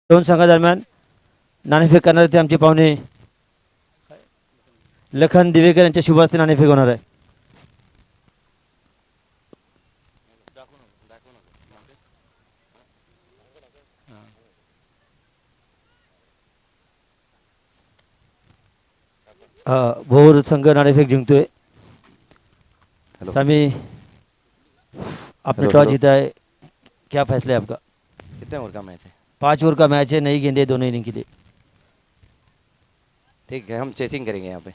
दोन संघादरम्यान नाणेफेक करणार ते आमचे पाहुणे लखन दिवेकर यांच्या शुभ हस्ते नाणेफेक होणार आहे. भोर संघ नाणेफेक जिंकतोय. सामी आपने टॉस जीता है, क्या फैसला है आपका? कितने ओवर का मैच है? 5 ओवर का मैच है, नई गेंदे दोनों इनिंग के लिए. ठीक है, हम चेसिंग करेंगे यहाँ पे.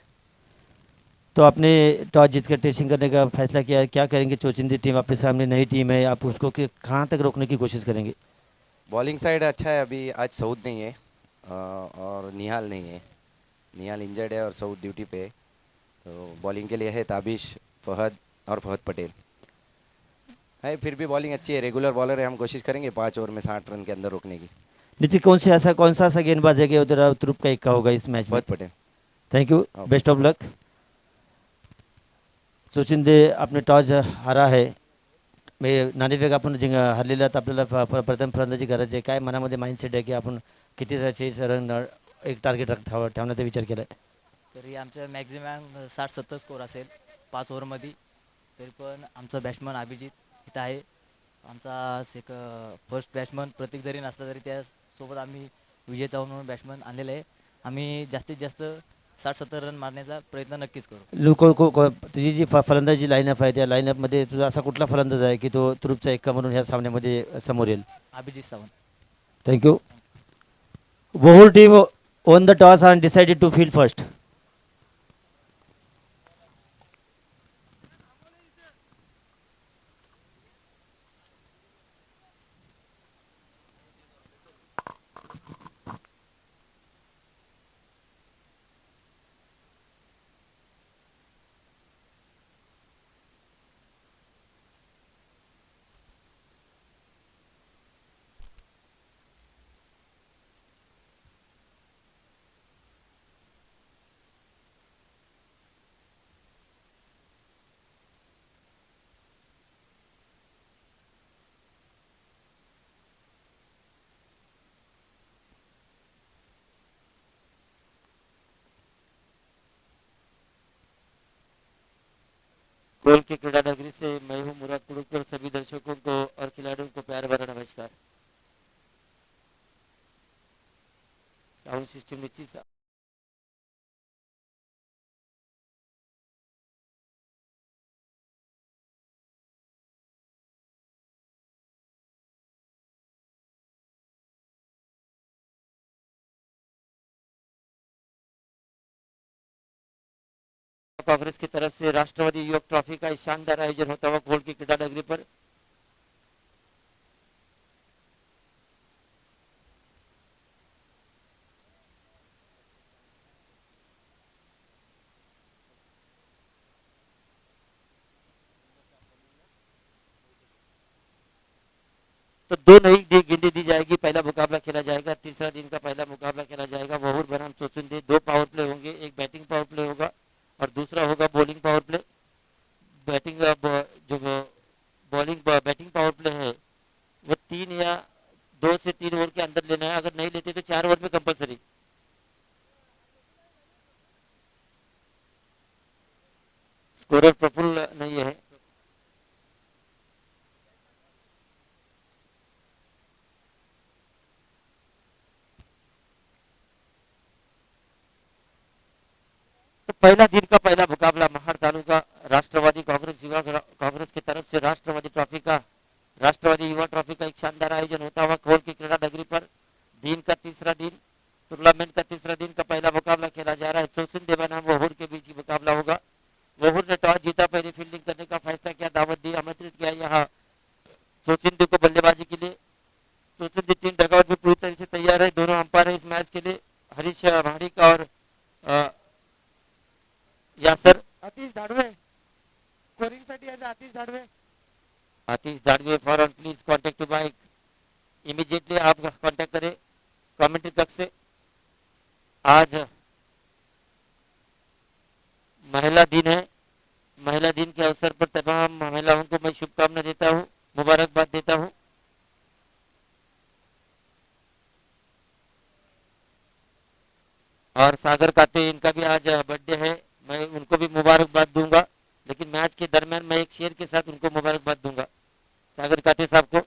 तो आपने टॉस जीतकर टेसिंग करने का फैसला किया है, क्या करेंगे? चोचिंदी टीम आपके सामने, नई टीम है, आप उसको कहाँ तक रोकने की कोशिश करेंगे? बॉलिंग साइड अच्छा है. अभी आज सऊद नहीं है और निहाल नहीं है. निहाल इंजर्ड है और सऊद ड्यूटी पे है. तो बॉलिंग के लिए है ताबिश, फहद और फहद पटेल है. फिर भी बॉलिंग अच्छी है, रेगुलर बॉलर है. हम कोशिश करेंगे 5 ओवर में 60 रन के अंदर रोकने की. नीतीश कौन सा ऐसा गेंदबाज है कि उधर तुरुप का इक्का होगा इस मैच में? Fahad Patel. Thank you, best of luck. चोचिंदे आपने टॉस हारा आहे, नाणेफेक आपण हरलेला तर आपल्याला प्रथम फलंदाजी करायची आहे. काय मनामध्ये माइंडसेट आहे की आपण किती 40 रन एक टार्गेट ठेवण्याचा विचार केला आहे? तरी आमचं मॅक्झिमम 60-70 स्कोर असेल 5 ओव्हरमध्ये. तरी पण आमचा बॅट्समन अभिजित इथं आहे. आमचा एक फर्स्ट बॅट्समन प्रतीक जरी नसला तरी त्यासोबत आम्ही विजय चव्हाण म्हणून बॅट्समन आणलेले आहे. आम्ही जास्तीत जास्त 60-70 रन मारण्याचा प्रयत्न नक्कीच करू. तुझी जी फलंदाजी लाईनअप आहे त्या लाईनअपमध्ये तुझा असा कुठला फलंदाज आहे की तो तुरुपचा एक्का म्हणून ह्या सामन्यामध्ये समोर येईल? Abhijit Sawant. Thank you. Bohol team won the toss and decided to field first. गोल की क्रीडा नगरी से मैं हूं मुराद कुड़ुकर. सभी दर्शकों को और खिलाड़ियों को प्यार भरा नमस्कार. साउंड सिस्टम नीचे कांग्रेस की तरफ से राष्ट्रवादी युवक ट्रॉफी का शानदार आयोजन होता हुआ गोल की क्रीडा नगरी पर. तो दो नई गेंदें दी जाएगी. पहला मुकाबला खेला जाएगा. तीसरा दिन का पहला मुकाबला खेला जाएगा. वहूर बनाम चोचुंदे. 2 पावर प्ले होंगे. एक बैटिंग पावर प्ले होगा और दूसरा होगा बॉलिंग पावर प्ले. बैटिंग जो बॉलिंग बैटिंग पावर प्ले है वो 3 या 2 से 3 ओवर के अंदर लेना है. अगर नहीं लेते तो 4 ओवर में कंपलसरी. स्कोरर प्रफुल्ल नहीं है. तो पहला दिन का पहला मुकाबला महाड़ तालुका राष्ट्रवादी कांग्रेस युवा कांग्रेस की तरफ से राष्ट्रवादी युवा ट्रॉफी का एक शानदार आयोजन होता हुआ खोल की क्रीडा नगरी पर. दिन का तीसरा दिन, टूर्नामेंट का तीसरा दिन का पहला मुकाबला खेला जा रहा है. चौसिंदे बनाम वहूर के बीच मुकाबला होगा. वहूर ने टॉस जीता, पहले फील्डिंग करने का फैसला किया, दावत दी, आमंत्रित किया यहाँ चौचिंदे को बल्लेबाजी के लिए. चौचिंदे टीम डगआउट में पूरी तरह से तैयार है. दोनों अंपायर है इस मैच के लिए, हरीश भाड़िक और यासर आतिश धाडवे. स्कोरिंग साठी आज Atish Dhadve. Atish Dadve for on please contact to bike immediately. आप कांटेक्ट करें कमेंट्री कक्ष से. आज महिला दिन है. महिला दिन के अवसर पर तमाम महिलाओं को मैं शुभकामना देता हूँ, मुबारकबाद देता हूँ. और सागर काते इनका भी आज बर्थडे है, मैं उनको भी मुबारकबाद दूंगा, लेकिन मैच के दरमियान मैं एक शेर के साथ उनको मुबारकबाद दूंगा, सागर काते साहब को।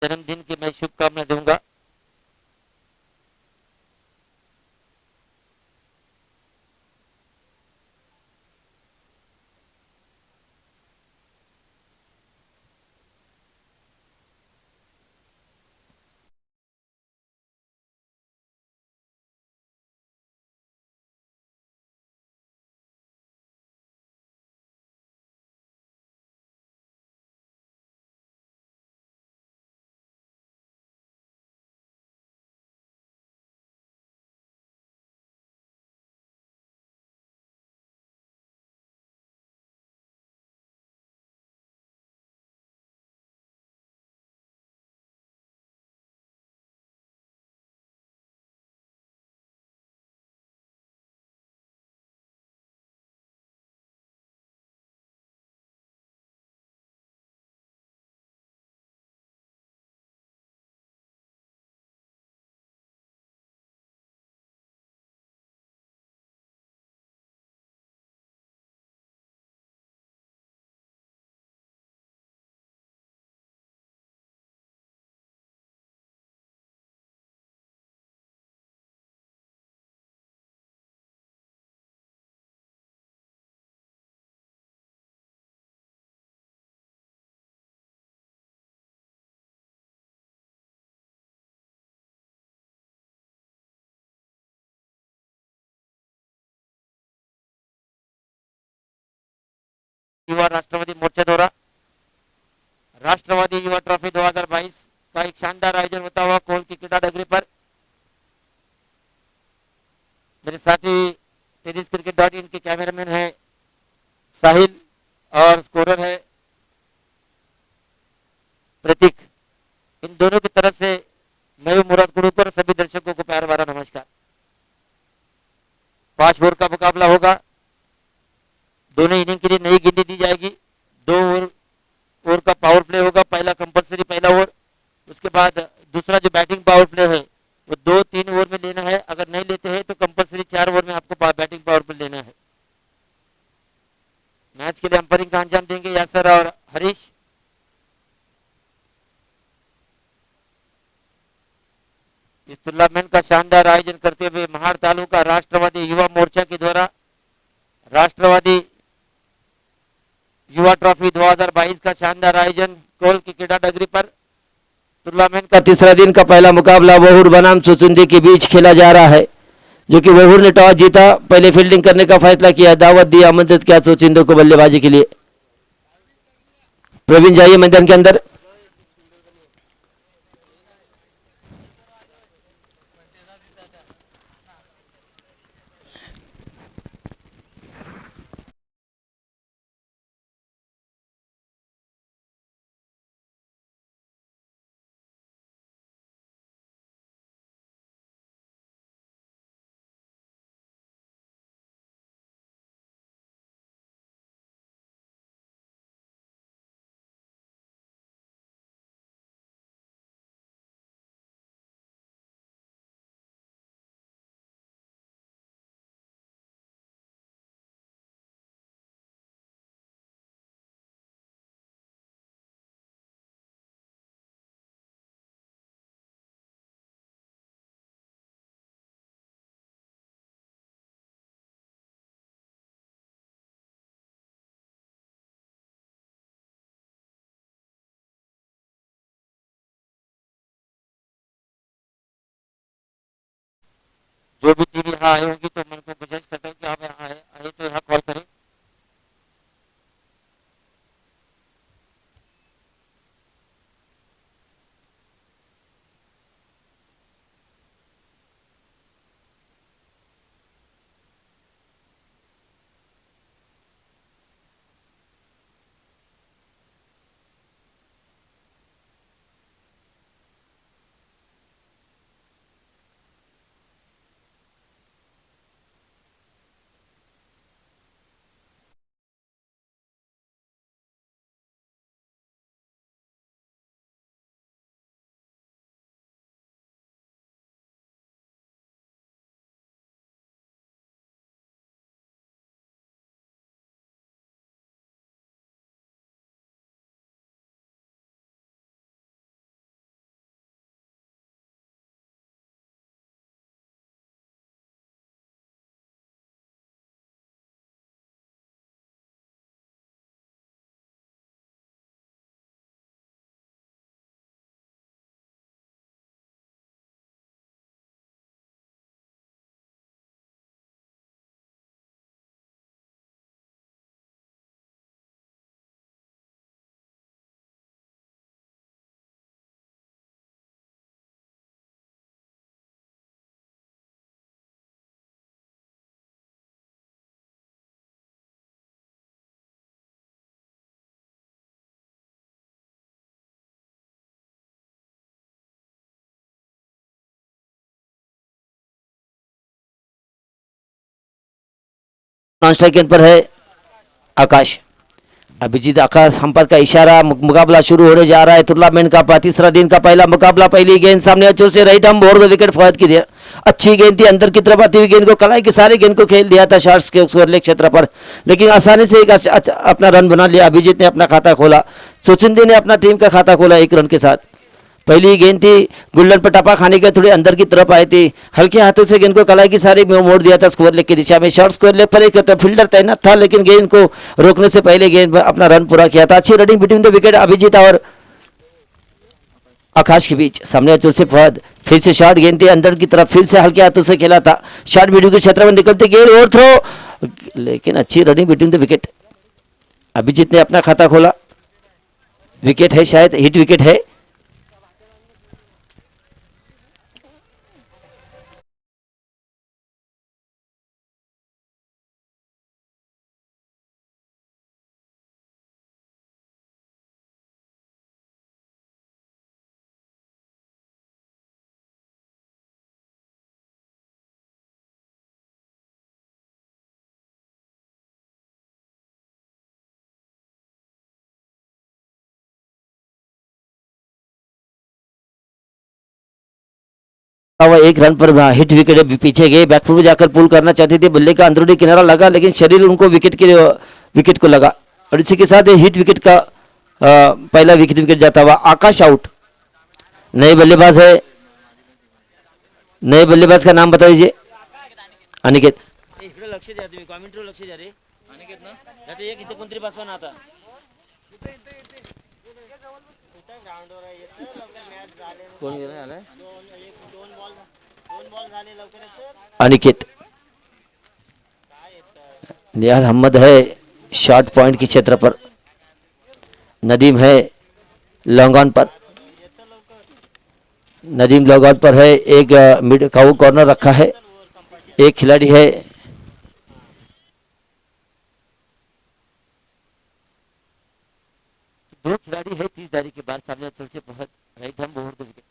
जन्मदिन की मैं शुभकामना दूंगा। युवा राष्ट्रवादी मोर्चा दौरा, राष्ट्रवादी युवा ट्रॉफी 2022 का एक शानदार आयोजन होता हुआ कोल की क्रीडा डगरी पर। मेरे साथी टेनिस क्रिकेट डॉट इन के कैमरामैन है साहिल और स्कोरर है प्रतीक। इन दोनों की तरफ से मैं मुराद गुरुकर सभी दर्शकों को प्यार भरा नमस्कार। 5 ओवर का मुकाबला होगा, दोनों इनिंग के लिए नई गेंदें दी जाएगी। 2 ओवर का पावर प्ले होगा, पहला कंपलसरी पहला ओवर, उसके बाद दूसरा जो बैटिंग पावर प्ले है वो 2-3 ओवर में लेना है, अगर नहीं लेते हैं तो कंपलसरी 4 ओवर में आपको बैटिंग पावर प्ले लेना है। मैच के लिए अंपायरिंग का अंजाम देंगे यासर और हरीश। इस टूर्नामेंट का शानदार आयोजन करते हुए महार तालुका राष्ट्रवादी युवा मोर्चा के द्वारा राष्ट्रवादी युवा ट्रॉफी 2022 का शानदार आयोजन कोल की क्रीडा डगरी पर। टूर्नामेंट का तीसरा दिन का पहला मुकाबला वहूर बनाम सुचुंदी के बीच खेला जा रहा है, जो कि वहूर ने टॉस जीता, पहले फील्डिंग करने का फैसला किया, दावत दी, आमंत्रित किया सुचिंदो को बल्लेबाजी के लिए। प्रवीण जाइए मैदान के अंदर। जो भी टीम यहाँ आए होंगी तो मैं उनको गुजारिश करता हूँ कि आप यहाँ आए तो यहाँ कॉल करें। नॉन स्ट्राइक गेंद पर है आकाश। अभिजीत आकाश अंपायर का इशारा, मुकाबला शुरू होने जा रहा है। टूर्नामेंट का तीसरा दिन का पहला मुकाबला। पहली गेंद सामने अच्छे से राइट हम ओवर द विकेट फहद की देर। अच्छी गेंद थी, अंदर की तरफ आती हुई गेंद को कलाई के सारे गेंद को खेल दिया था शॉर्ट्स के स्कोरले क्षेत्र पर, लेकिन आसानी से एक अपना रन बना लिया। अभिजीत ने अपना खाता खोला, सुचिंदी ने अपना टीम का खाता खोला 1 रन के साथ। पहली गेंद थी गुल्डन पर टपा खाने के थोड़ी अंदर की तरफ आई थी, हल्के हाथों से गेंद को कलाई की सारी में मोड़ दिया था स्कोर लेग की दिशा में। शॉर्ट स्कोर लेग पर एक फील्डर तैनात था, लेकिन गेंद को रोकने से पहले गेंद अपना रन पूरा किया था। अच्छी running between the wicket Abhijeet और आकाश के बीच। सामने अचूर से फहद, फिर से शॉर्ट गेंद थी अंदर की तरफ, फिर से हल्के हाथों से खेला था। शॉर्ट वीडियो के क्षेत्र में निकलते गेंद और थ्रो, लेकिन अच्छी running between the wicket. Abhijeet ने अपना खाता खोला, विकेट है, शायद हिट विकेट है। वह 1 रन पर हिट विकेट पीछे गए, बैकफुट में जाकर पुल करना चाहते थे, बल्ले का अंदरूनी किनारा लगा, लेकिन शरीर उनको विकेट को लगा और इसी के साथ हिट विकेट का पहला विकेट जाता हुआ। आकाश आउट। नए बल्लेबाज है, नए बल्लेबाज का नाम बता दीजिए। अनिकेत। लक्ष द्या तुम्ही, कॉमेंट्री लक्ष द्या रे अनिकेत ना, नाहीतर एक इथे कोणतरी बसवा आता। कोण गेला आलाय? अनिकेत। नियाज अहमद है शॉर्ट पॉइंट के क्षेत्र पर, नदीम है लॉन्ग ऑन पर, नदीम लॉन्ग ऑन पर है। एक मिड काउ कॉर्नर रखा है, एक खिलाड़ी है दो खिलाड़ी है 30 दारी के बाद। सामने अचल से बहुत राइट हम ओवर द विकेट,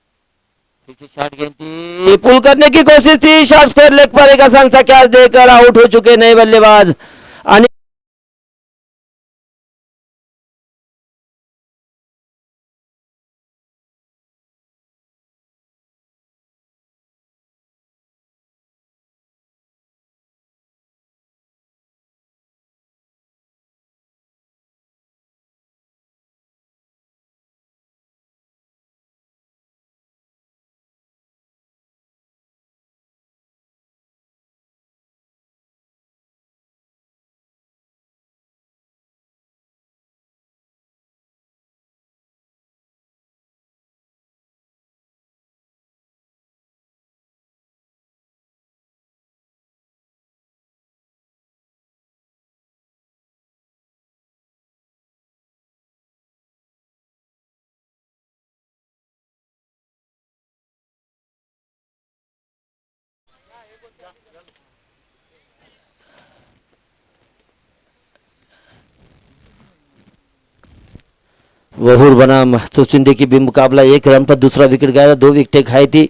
पीछे शॉट गेंद थी, पुल करने की कोशिश थी, शॉट स्कोर लेग पर एक आसान सा कैच देकर आउट हो चुके नए बल्लेबाज। वहूर बनाम चौचिंदे की भी मुकाबला। 1 रन पर दूसरा विकेट गया, 2 विकेटें खाई थी।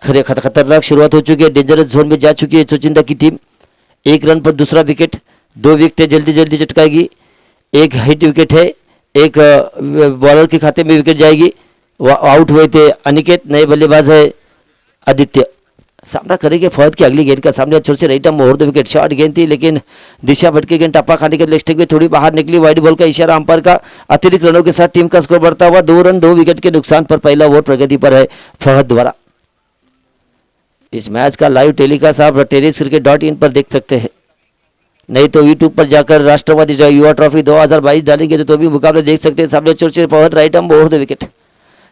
खतरनाक शुरुआत हो चुकी है, डेंजरस जोन में जा चुकी है चौचिंदा की टीम। 1 रन पर दूसरा विकेट, 2 विकेटें जल्दी जल्दी चटकाएगी। एक हिट विकेट है, एक बॉलर के खाते में विकेट जाएगी। आउट हुए थे अनिकेत, नए बल्लेबाज है आदित्य। सामना करेंगे फहद की अगली गेंद का। सामने अच्छे से राइट हम ओवर द विकेट, शॉर्ट गेंद थी, लेकिन दिशा भटकी गेंद टप्पा खाने के लेग स्टिक में थोड़ी बाहर निकली। वाइड बॉल का इशारा अंपायर का। अतिरिक्त रनों के साथ टीम का स्कोर बढ़ता हुआ 2 रन 2 विकेट के नुकसान पर पहला ओवर प्रगति पर है फहद द्वारा। इस मैच का लाइव टेलीकास्ट आप terracecricket.in पर देख सकते हैं, नहीं तो यूट्यूब पर जाकर राष्ट्रवादी जो युवा ट्रॉफी 2022 डालेंगे तो भी मुकाबले देख सकते हैं। सामने छोटे फहद राइट हम ओवर द विकेट,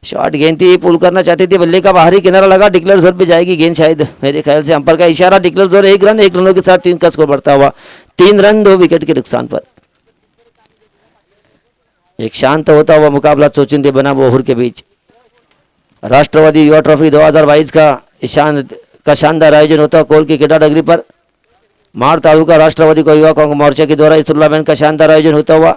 शॉर्ट गेंद थी, पुल करना चाहती थी, बल्ले का बाहरी किनारा लगा, डिक्लेयर जोन पे जाएगी गेंद शायद, मेरे ख्याल से अंपायर का इशारा। डिक्लेयर जोन 1 रन 1 रनों के साथ टीम का स्कोर बढ़ता हुआ 3 रन 2 विकेट के नुकसान पर। एक शांत होता हुआ मुकाबला चौचिंदे बनाम वहूर के बीच। राष्ट्रवादी युवा ट्रॉफी 2022 का शानदार आयोजन होता है कोल की केटाडगरी पर। माड़ तालुका राष्ट्रवादी को युवा कांग्रेस मोर्चा के द्वारा इस टूर्नामेंट का शानदार आयोजन होता हुआ।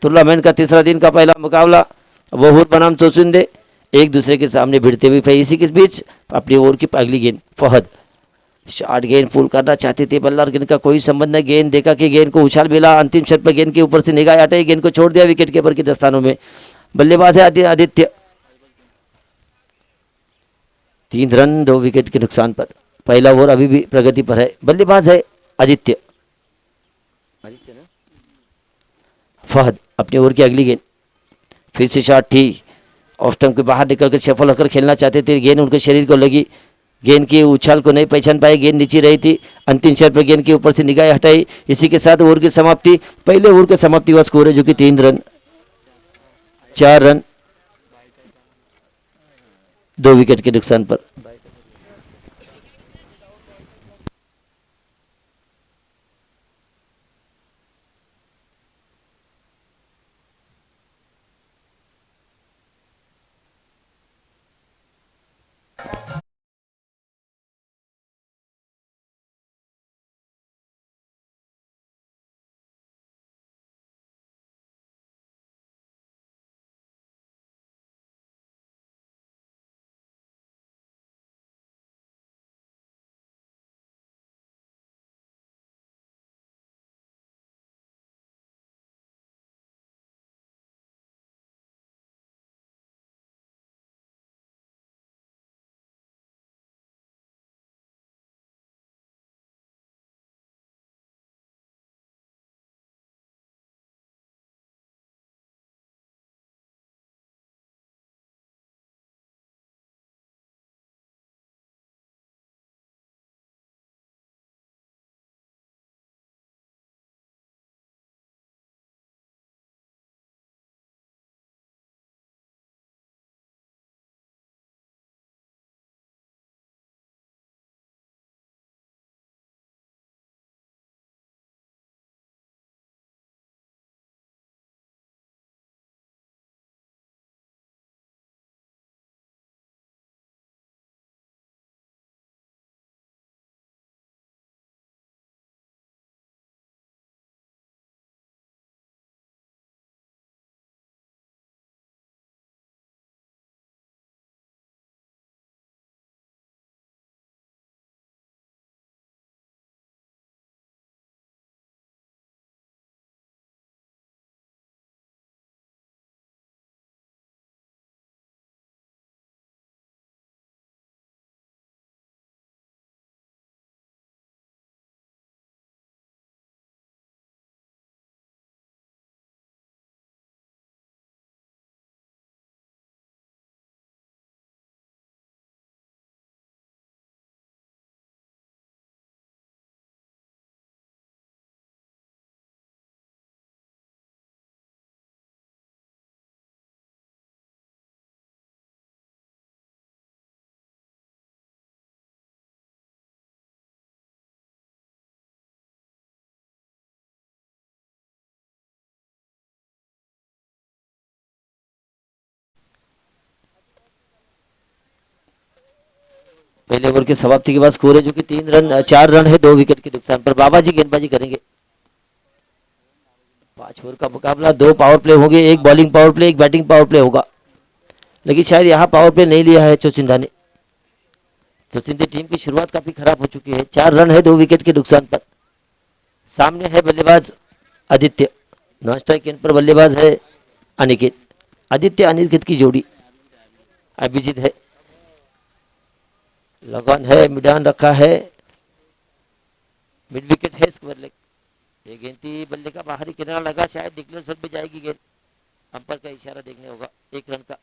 टूर्नामेंट का तीसरा दिन का पहला मुकाबला वहूर बनाम चौचिंदे एक दूसरे के सामने भिड़ते हुए। इसी के बीच अपनी ओवर की अगली गेंद फहद शॉर्ट गेंद पुल करना चाहते थे बल्ला और गेंद का कोई संबंध नहीं। गेंद देखा कि गेंद को उछाल मिला, अंतिम शॉट पर गेंद के ऊपर से निगाह हटाई, गेंद को छोड़ दिया विकेट कीपर के दस्तानों में। बल्लेबाज है आदित्य। 3 रन 2 विकेट के नुकसान पर। पहला ओवर अभी भी प्रगति पर है। बल्लेबाज है आदित्य। फहद अपने ओवर की अगली गेंद, फिर से शॉट थी, ऑफ स्टंप के बाहर निकलकर सफल होकर खेलना चाहते थे। गेंद उनके शरीर को लगी, गेंद की उछाल को नहीं पहचान पाए, गेंद नीचे रही थी। अंतिम शॉट पर गेंद के ऊपर से निगाह हटाई। इसी के साथ ओवर की समाप्ति। पहले ओवर की समाप्ति हुआ स्कोर है जो कि 3 रन 4 रन 2 विकेट के नुकसान पर। पहले ओवर की समाप्ति के बाद स्कोर है जो कि 3 रन 4 रन है 2 विकेट के नुकसान पर। बाबा जी गेंदबाजी करेंगे। 5 ओवर का मुकाबला, 2 पावर प्ले होंगे, 1 bowling power play 1 batting power play होगा, लेकिन शायद यहाँ पावर प्ले नहीं लिया है चौचिंदा ने। चौचिंदा टीम की शुरुआत काफी खराब हो चुकी है। 4 रन है 2 विकेट के नुकसान पर। सामने है बल्लेबाज आदित्य, नॉन स्ट्राइक एंड पर बल्लेबाज है अनिकेत। आदित्य अनिकेत की जोड़ी। अभिजीत है, लगन है, मिडान रखा है, मिड विकेट है स्क्वायर लेग। ये गेंद थी, बल्ले का बाहरी किनारा लगा, शायद डिक्लेयर जोन में जाएगी गेंद। अंपायर का इशारा देखने होगा 1 रन का।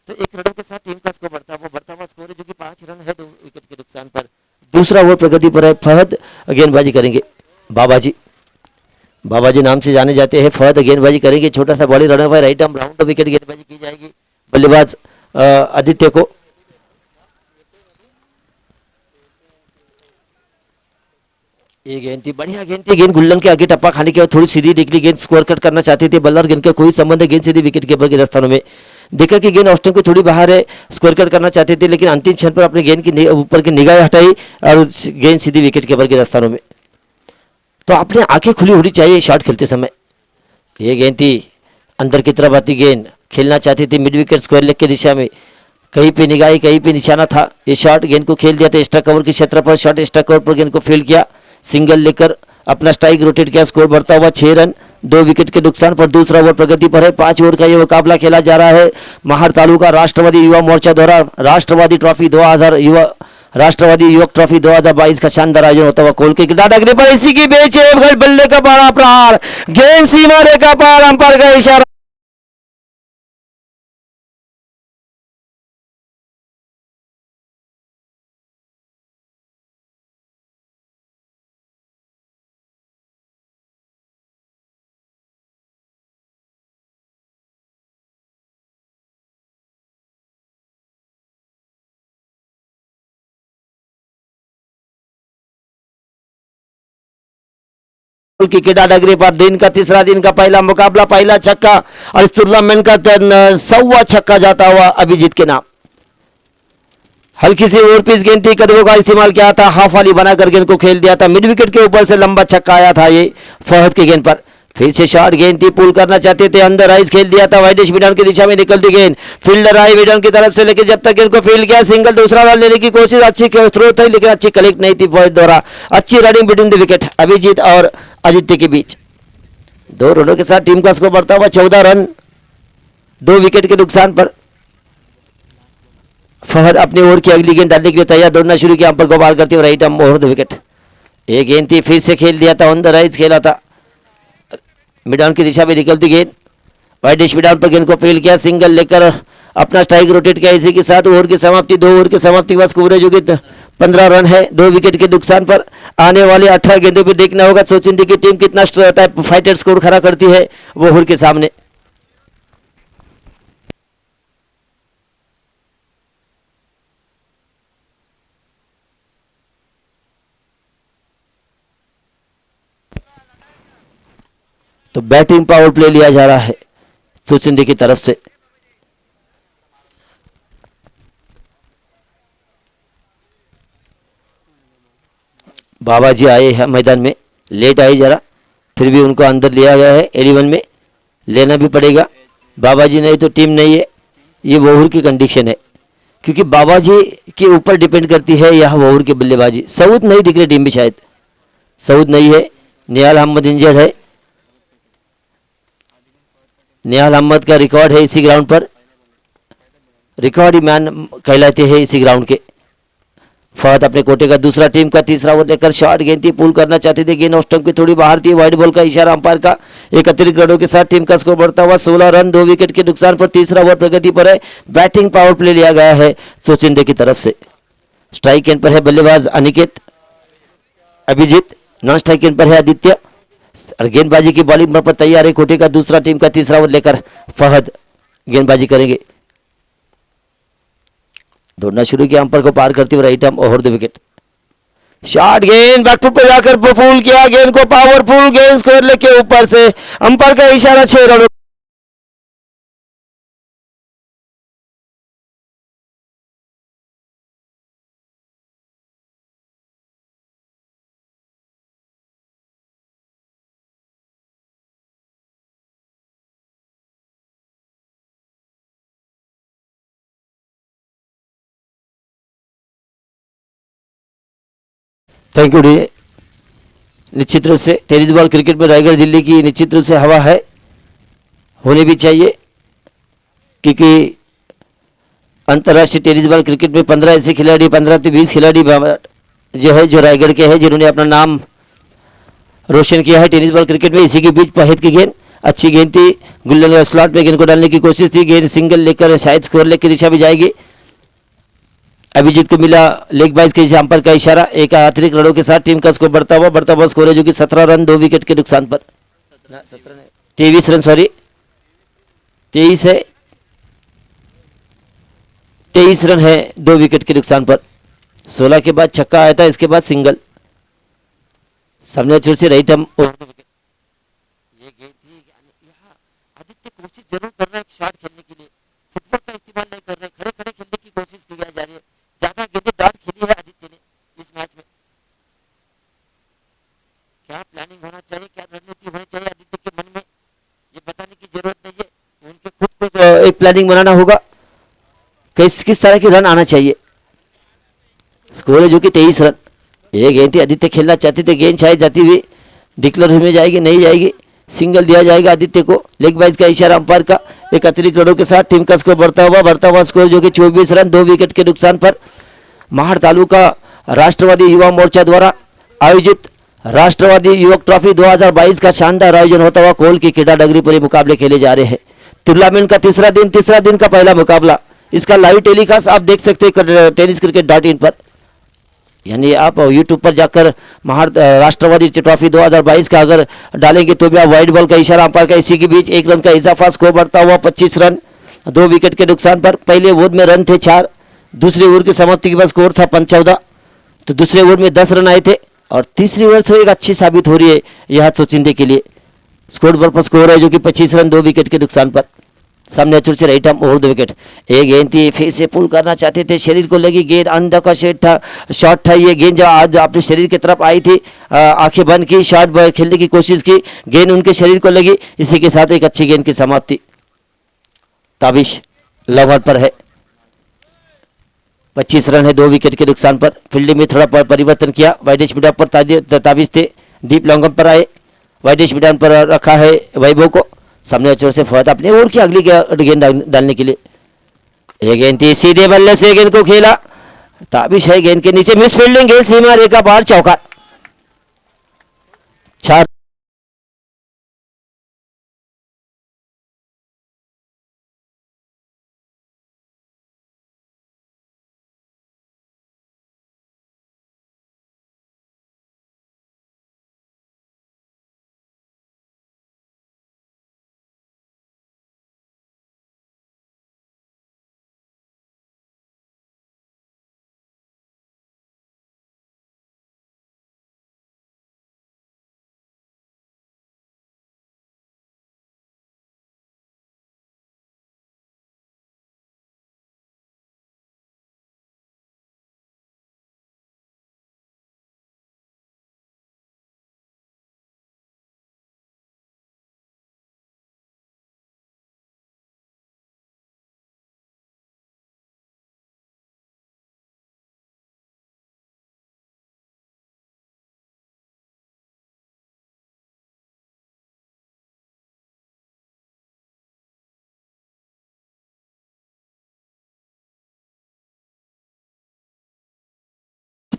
तो 1 रनों के साथ टीम का स्कोर बढ़ता हुआ स्कोर है जो कि 5 रन है 2 विकेट के नुकसान पर। दूसरा ओवर प्रगति पर है। फहद गेंदबाजी करेंगे। बाबाजी नाम से जाने जाते हैं। फहद गेंदबाजी करेंगे। छोटा सा bowling runner right arm round wicket गेंदबाजी की जाएगी बल्लेबाज आदित्य को। ये गेंद थी, बढ़िया गेंद थी, गेंद गुल्लन के आगे टप्पा खाने के बाद थोड़ी सीधी निकली गेंद। स्कोर कट करना चाहते थे बल्लर, गेंद का कोई संबंध है, गेंद सीधी विकेट कीपर के दस्तानों में। देखा कि गेंद ऑफ स्टंप को थोड़ी बाहर है, स्कोर कट करना चाहते थे, लेकिन अंतिम क्षण पर अपने गेंद की ऊपर की निगाह हटाई और गेंद सीधी विकेट कीपर के दस्तानों में। तो आपने आंखें खुली होनी चाहिए शॉट खेलते समय। ये गेंद थी, अंदर की तरफ आती गेंद, खेलना चाहती थी मिड विकेट स्क्वायर लेग की दिशा में। कहीं पे निगाही कहीं पे निशाना था। ये शॉट गेंद को खेल दिया था एक्स्ट्रा कवर के क्षेत्र पर, शॉट एक्स्ट्रा कवर पर गेंद को फील्ड किया, सिंगल लेकर अपना स्ट्राइक रोटेट किया, स्कोर बढ़ता हुआ 6 रन 2 विकेट के नुकसान पर। दूसरा ओवर प्रगति पर है, 5 ओवर का ये मुकाबला खेला जा रहा है महार तालुका राष्ट्रवादी युवा मोर्चा द्वारा राष्ट्रवादी ट्रॉफी 2000 युवा राष्ट्रवादी युवक ट्रॉफी 2022 का शानदार आयोजन होता हुआ कोल के डाटागिरी पर इसी की बेच बल्ले का बड़ा प्रहार, गेंद सीमा रेखा पार, अंपायर का इशारा। की डाटागिरी पर दिन का तीसरा दिन का पहला मुकाबला, पहला छक्का और इस टूर्नामेंट का 100वां छक्का जाता हुआ अभिजीत के नाम। हल्की सी ओवर पिच गेंद थी, कदमों का इस्तेमाल किया था, हाफ वाली बनाकर गेंद को खेल दिया था, मिड विकेट के ऊपर से लंबा छक्का आया था ये फहद की गेंद पर। फिर से शॉट गेंद थी, पुल करना चाहते थे, अंदर आइस खेल दिया था, वाइडिश मिडाउन की दिशा में निकलती गेंद, फील्डर आई मिडाउन की तरफ से, लेकिन जब तक गेंद को फील्ड किया, सिंगल दूसरा रन लेने की कोशिश अच्छी थ्रो थी लेकिन अच्छी कलेक्ट नहीं थी फहद द्वारा। अच्छी running between the wicket Abhijeet और आदित्य के बीच। 2 रनों के साथ टीम का स्कोर बढ़ता हुआ 14 रन 2 विकेट के नुकसान पर। फहद अपने ओवर की अगली गेंद डालने के लिए तैयार, दौड़ना शुरू किया, अंपर को पार करते हुए right arm over the wicket. एक गेंद थी, फिर से खेल दिया था, ऑन द राइज खेला था, मिडाउन की दिशा में निकलती गेंद, वाइडिश मिडाउन पर गेंद को फील्ड किया, सिंगल लेकर अपना स्ट्राइक रोटेट किया। इसी के साथ ओवर की समाप्ति, 2 ओवर की समाप्ति के बाद कवरेज होगी 15 रन है 2 विकेट के नुकसान पर। आने वाले 18 गेंदों पर देखना होगा सोचिंदी की टीम कितना टाइप फाइटर स्कोर खड़ा करती है वो ओवर के सामने। तो बैटिंग पावर प्ले लिया जा रहा है सुचिंदी की तरफ से। बाबा जी आए हैं मैदान में, लेट आए जरा, फिर भी उनको अंदर लिया गया है, 11 में लेना भी पड़ेगा। बाबा जी नहीं तो टीम नहीं है, ये ओवर की कंडीशन है, क्योंकि बाबा जी के ऊपर डिपेंड करती है यह ओवर की बल्लेबाजी। सऊद नहीं दिख रही टीम में, शायद सऊद नहीं है, निहाल अहमद इंजर्ड है। निहाल अहमद का रिकॉर्ड है इसी ग्राउंड पर, रिकॉर्ड मैन कहलाते हैं इसी ग्राउंड के। फहद अपने कोटे का दूसरा टीम का तीसरा ओवर लेकर शॉट गेंद थी, पुल करना चाहते थे, गेंद ऑफ स्टंप की थोड़ी बाहर थी, वाइड बॉल का इशारा अंपायर का। एक अतिरिक्त रनों के साथ टीम का स्कोर बढ़ता हुआ 16 रन 2 विकेट के नुकसान पर। तीसरा ओवर प्रगति पर है, बैटिंग पावर प्ले लिया गया है सोचिंदे की तरफ से। स्ट्राइक एंड पर है बल्लेबाज Aniket, Abhijeet non strike end पर है आदित्य, और गेंदबाजी की बॉलिंग पर तैयार है कोटे का दूसरा टीम का तीसरा ओवर लेकर फहद गेंदबाजी करेंगे। दौड़ना शुरू किया, अंपायर को पार करते हुए right arm over the wicket. Shot गेंद बैकफुट पर जाकर फूल किया, गेंद को पावरफुल गेंद स्कोर लेके ऊपर से, अंपायर का इशारा 6 रनों। Thank U D. निश्चित रूप से टेनिस बॉल क्रिकेट में रायगढ़ दिल्ली की निश्चित रूप से हवा है, होनी भी चाहिए, क्योंकि अंतर्राष्ट्रीय टेनिस बॉल क्रिकेट में 15 ऐसे खिलाड़ी, 15 से 20 खिलाड़ी जो है जो रायगढ़ के हैं, जिन्होंने अपना नाम रोशन किया है टेनिस बॉल क्रिकेट में। इसी के बीच फहद की गेंद अच्छी गेंद थी, गुल्लन स्लॉट में गेंद को डालने की कोशिश थी, गेंद सिंगल लेकर शायद स्कोर लेकर दिशा भी जाएगी। अभिजीत को मिला लेग बाइज के अंपायर का इशारा। एक अतिरिक्त रनों के साथ टीम का स्कोर बढ़ता हुआ स्कोर है जो कि 17 रन 2 विकेट के नुकसान पर। 23 रन, सॉरी 23 है, 23 रन है 2 विकेट के नुकसान पर। 16 के बाद छक्का आया था, इसके बाद सिंगल, सामने छोर से right arm over the wicket. ये गेंद थी, यहाँ आदित्य कोशिश जरूर कर रहा है शॉट खेलने के लिए, फुटबॉल का इस्तेमाल नहीं कर रहे, खड़े खड़े खेलने की कोशिश की जा रही है। ज्यादा गेंदें डॉट खेली है आदित्य ने इस मैच में। क्या प्लानिंग होना चाहिए, क्या रणनीति होनी चाहिए आदित्य के मन में, ये बताने की जरूरत नहीं है, उनके खुद को एक प्लानिंग बनाना होगा। किस तरह की रन आना चाहिए। स्कोर है जो कि 23 रन। ये गेंद थी, आदित्य खेलना चाहते थे, गेंद शायद जाती हुई डिक्लेयर में जाएगी, नहीं जाएगी, सिंगल दिया जाएगा आदित्य को। लेग बाइज का इशारा अंपायर का। एक अतिरिक्त रनों के साथ टीम का स्कोर बढ़ता हुआ स्कोर जो कि 24 रन 2 विकेट के नुकसान पर। महाड़ तालुका राष्ट्रवादी युवा मोर्चा द्वारा आयोजित राष्ट्रवादी युवक ट्रॉफी 2022 का शानदार आयोजन होता हुआ कोल की क्रीडा नगरी पर मुकाबले खेले जा रहे हैं। टूर्नामेंट का तीसरा दिन का पहला मुकाबला। इसका लाइव टेलीकास्ट आप देख सकते हैं tenniscricket.in पर, यानी आप यूट्यूब पर जाकर महार राष्ट्रवादी ट्रॉफी 2022 का अगर डालेंगे तो भी आप वाइड बॉल का इशारा अंपायर का। इसी के बीच 1 रन का इजाफा, स्कोर बढ़ता हुआ 25 रन 2 विकेट के नुकसान पर। पहले ओवर में रन थे 4, दूसरे ओवर की समाप्ति के बाद स्कोर था 14, तो दूसरे ओवर में 10 रन आए थे और तीसरी ओवर से एक अच्छी साबित हो रही है यह सोचिंदे के लिए। स्कोर पर स्कोर है जो कि 25 रन 2 विकेट के नुकसान पर। सामने अचूर से राइट आर्म ओवर 2 विकेट। एक गेंद थी, फिर से पुल करना चाहते थे, शरीर को लगी गेंद, अंदर का शॉट था ये गेंद, जब आज अपने शरीर की तरफ आई थी, आंखें बंद की, शॉट खेलने की कोशिश की, गेंद उनके शरीर को लगी। इसी के साथ एक अच्छी गेंद की समाप्ति। ताबिश लॉग पर है, 25 रन है 2 विकेट के नुकसान पर। फील्डिंग में थोड़ा परिवर्तन किया, वाइडिश मिड पर ताबिश थे, डीप लॉन्ग पर आए, वाइडिश मिड पर रखा है वैभव को। सामने अचूर से फौत अपने ओवर की अगली गेंद डालने के लिए। ये गेंद थी, सीधे बल्ले से गेंद को खेला, ताबिश है गेंद के नीचे, मिस फील्डिंग, गेंद सीमा रेखा पार, चौका। 4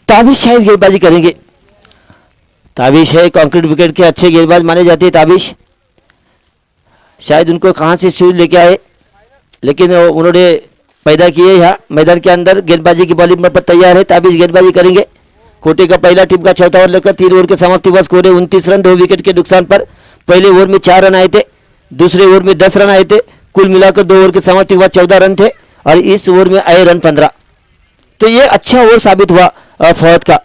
ताबिश शायद गेंदबाजी करेंगे। ताबिश है कंक्रीट विकेट के अच्छे गेंदबाज माने जाते हैं ताबिश। शायद उनको कहां से शूज लेके आए, लेकिन उन्होंने पैदा किए यहाँ मैदान के अंदर। गेंदबाजी की बॉलिंग पर तैयार है, ताबिश गेंदबाजी करेंगे। कोटे का पहला टीम का चौथा ओवर लेकर 3 ओवर के समाप्ति हुआ, स्कोर है 29 रन 2 विकेट के नुकसान पर। पहले ओवर में 4 रन आए थे, दूसरे ओवर में 10 रन आए थे, कुल मिलाकर 2 ओवर के समाप्ति हुआ 14 रन थे और इस ओवर में आए रन 15। तो ये अच्छा ओवर साबित हुआ फौद का।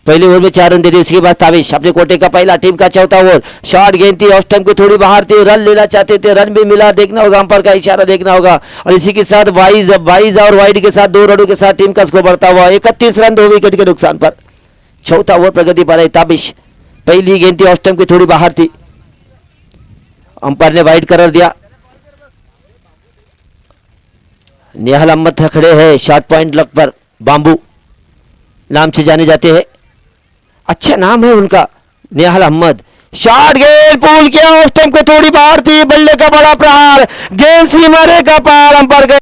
पहले ओवर में 4 रन दे दिए, उसके बाद ताबिश अपने कोटे का पहला टीम का चौथा ओवर, शॉट गेंद थी, ऑफ स्टंप को थोड़ी बाहर थी, रन लेना चाहते थे, रन भी मिला, देखना होगा अंपायर का इशारा देखना होगा। और इसी के साथ वाइज और वाइड के साथ 2 रनों के साथ टीम का स्कोर बढ़ता हुआ 31 रन 2 विकेट के नुकसान पर। चौथा ओवर प्रगति पर है ताबिश। पहली गेंद थी, ऑफ स्टंप की थोड़ी बाहर थी, अंपायर ने वाइड करार दिया। निहाल अहमद खड़े हैं शॉट पॉइंट लक पर, बाम्बू नाम से जाने जाते हैं, अच्छा नाम है उनका निहाल अहमद। शॉट गेंद पुल किया, ऑफ स्टंप को थोड़ी बाहर थी, बल्ले का बड़ा प्रहार, गेंद सीमा रेखा पार, अंपायर गए।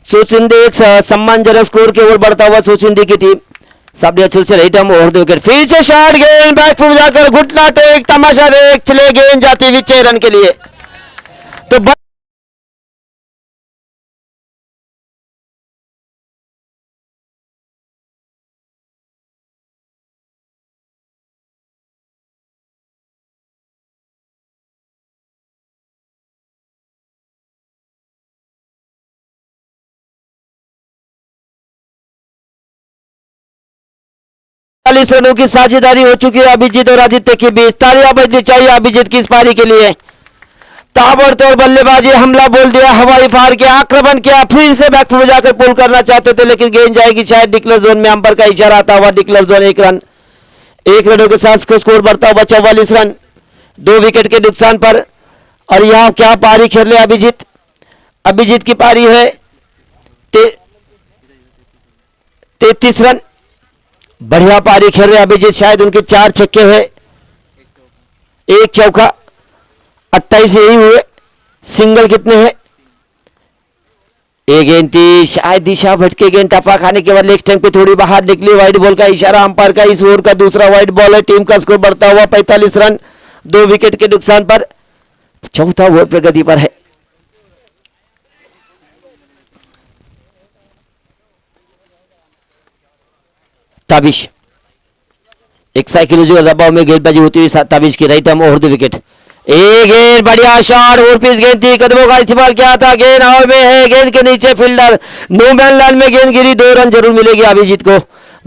सोचिंदे एक सम्मानजनक स्कोर की ओर बढ़ता हुआ सोचिंदे की टीम। सामने अच्छे से राइट आर्म ओवर 2 विकेट, फिर से शॉट गेंद बैक फुट जाकर घुटना टेक, तमाशा देख, चले गेंद जाती हुई 6 रन के लिए। तो 40 रनों की साझेदारी हो चुकी है अभिजीत और आदित्य के बीच। तालियां बजनी चाहिए अभिजीत की इस पारी के लिए। ताबड़तोड़ बल्लेबाजी, हमला बोल दिया, हवाई फार किया, आक्रमण किया, फिर से बैकफुट में जाकर पुल करना चाहते थे लेकिन गेंद जाएगी शायद डिक्लेयर जोन में। अंपायर का इशारा आता हुआ डिक्लेयर जोन। 1 रन, 1 रनों के साथ स्कोर बढ़ता हुआ 44 रन, 2 विकेट के नुकसान पर। और यहाँ क्या पारी खेल रहे अभिजीत, अभिजीत की पारी है 33 रन। बढ़िया पारी खेल रहे अभिजीत, शायद उनके 4 छक्के हैं, 1 चौका, 28 यही हुए। सिंगल कितने हैं? एक गेंद थी, शायद दिशा भटके, गेंद टप्पा खाने के बाद लेग स्टंप पे थोड़ी बाहर निकली। वाइड बॉल का इशारा अंपायर का। इस ओवर का दूसरा वाइड बॉल है। टीम का स्कोर बढ़ता हुआ 45 रन, 2 विकेट के नुकसान पर। चौथा ओवर प्रगति पर है। ताबिश, एक साइकिल जो दबाव में गेंदबाजी होती हुई ताबिश की राइट आर्म ओवर 2 विकेट। एक गेंद, बढ़िया शॉट, और पिच गेंद थी, कदमों का इस्तेमाल किया था, गेंद हवा में है, गेंद के नीचे फील्डर, नो मैन लैंड में गेंद गिरी। 2 रन जरूर मिलेंगे अभिजीत को,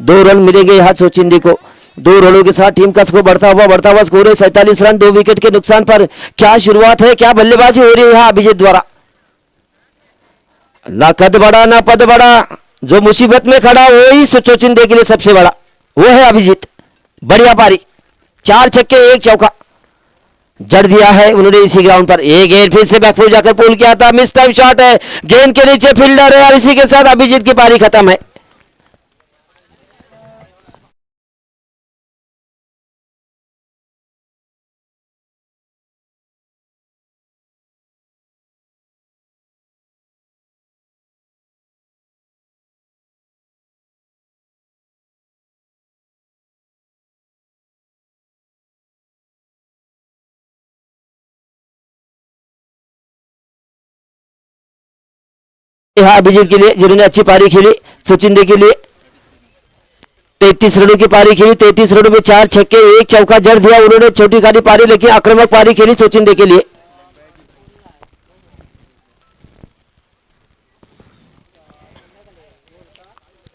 2 रन मिलेंगे यहाँ सोचिंदी को। 2 रनों के साथ टीम का स्कोर बढ़ता हुआ स्कोर है 47 रन, 2 विकेट के नुकसान पर। क्या शुरुआत है, क्या बल्लेबाजी हो रही है यहाँ अभिजीत द्वारा। ना कद बड़ा ना पद बड़ा, जो मुसीबत में खड़ा वही सोचिंदे के लिए सबसे बड़ा, वो है अभिजीत। बढ़िया पारी, 4 छक्के 1 चौका जड़ दिया है उन्होंने इसी ग्राउंड पर। एक गेंद फिर से बैकफुट जाकर पुल किया था, मिस टाइम शॉट है, गेंद के नीचे फील्डर है, और इसी के साथ अभिजीत की पारी खत्म है। यहाँ अभिजीत के लिए जिन्होंने अच्छी पारी खेली, सोचिंदे के लिए 33 रनों की पारी खेली, 33 रनों में 4 छक्के 1 चौका जड़ दिया उन्होंने। छोटी खाली पारी लेकिन आक्रामक पारी खेली सोचिंदे के लिए।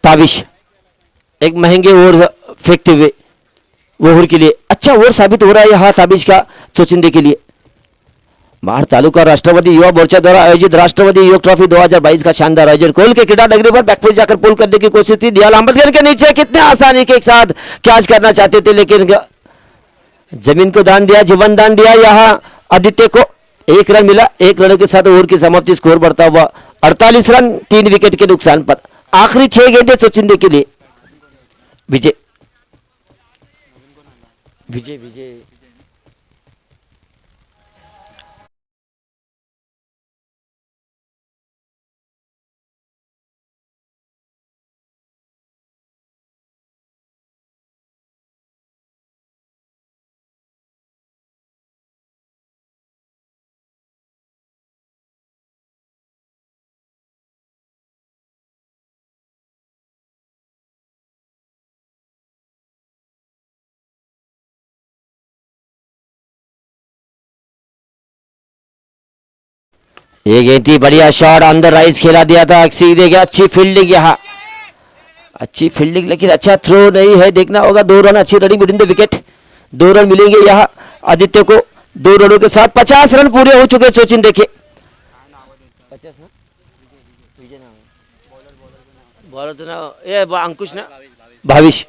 ताबिश, एक महंगे ओवर फेंकते हुए ओवर के लिए अच्छा ओवर साबित हो रहा है यहाँ ताबिश का सोचिंदे के लिए। बाढ़ तालुका राष्ट्रवादी युवा मोर्चा द्वारा आयोजित राष्ट्रवादी युवक ट्रॉफी 2022 का शानदार आयोजन। कोल के क्रीडा नगरी पर बैकफुट जाकर पुल करने की कोशिश थी, दियाल अहमद गेंद के नीचे कितने आसानी के साथ कैच करना चाहते थे लेकिन जमीन को दान दिया, जीवन दान दिया। यहाँ आदित्य को 1 रन मिला, 1 रन के साथ ओवर की समाप्ति, स्कोर बढ़ता हुआ 48 रन, 3 विकेट के नुकसान पर। आखिरी 6 गेंदें सोचिंदे के लिए। विजय विजय विजय ये गेंद थी, बढ़िया शॉट, अंदर राइज खेला दिया था, सीधे गया, अच्छी फील्डिंग यहाँ, अच्छी फील्डिंग लेकिन अच्छा थ्रो नहीं है, देखना होगा। 2 रन, अच्छी running between the wicket, 2 run मिलेंगे यहाँ आदित्य को। 2 रनों के साथ 50 रन पूरे हो चुके सोचिन देखिए। अंकुश ना भाविश,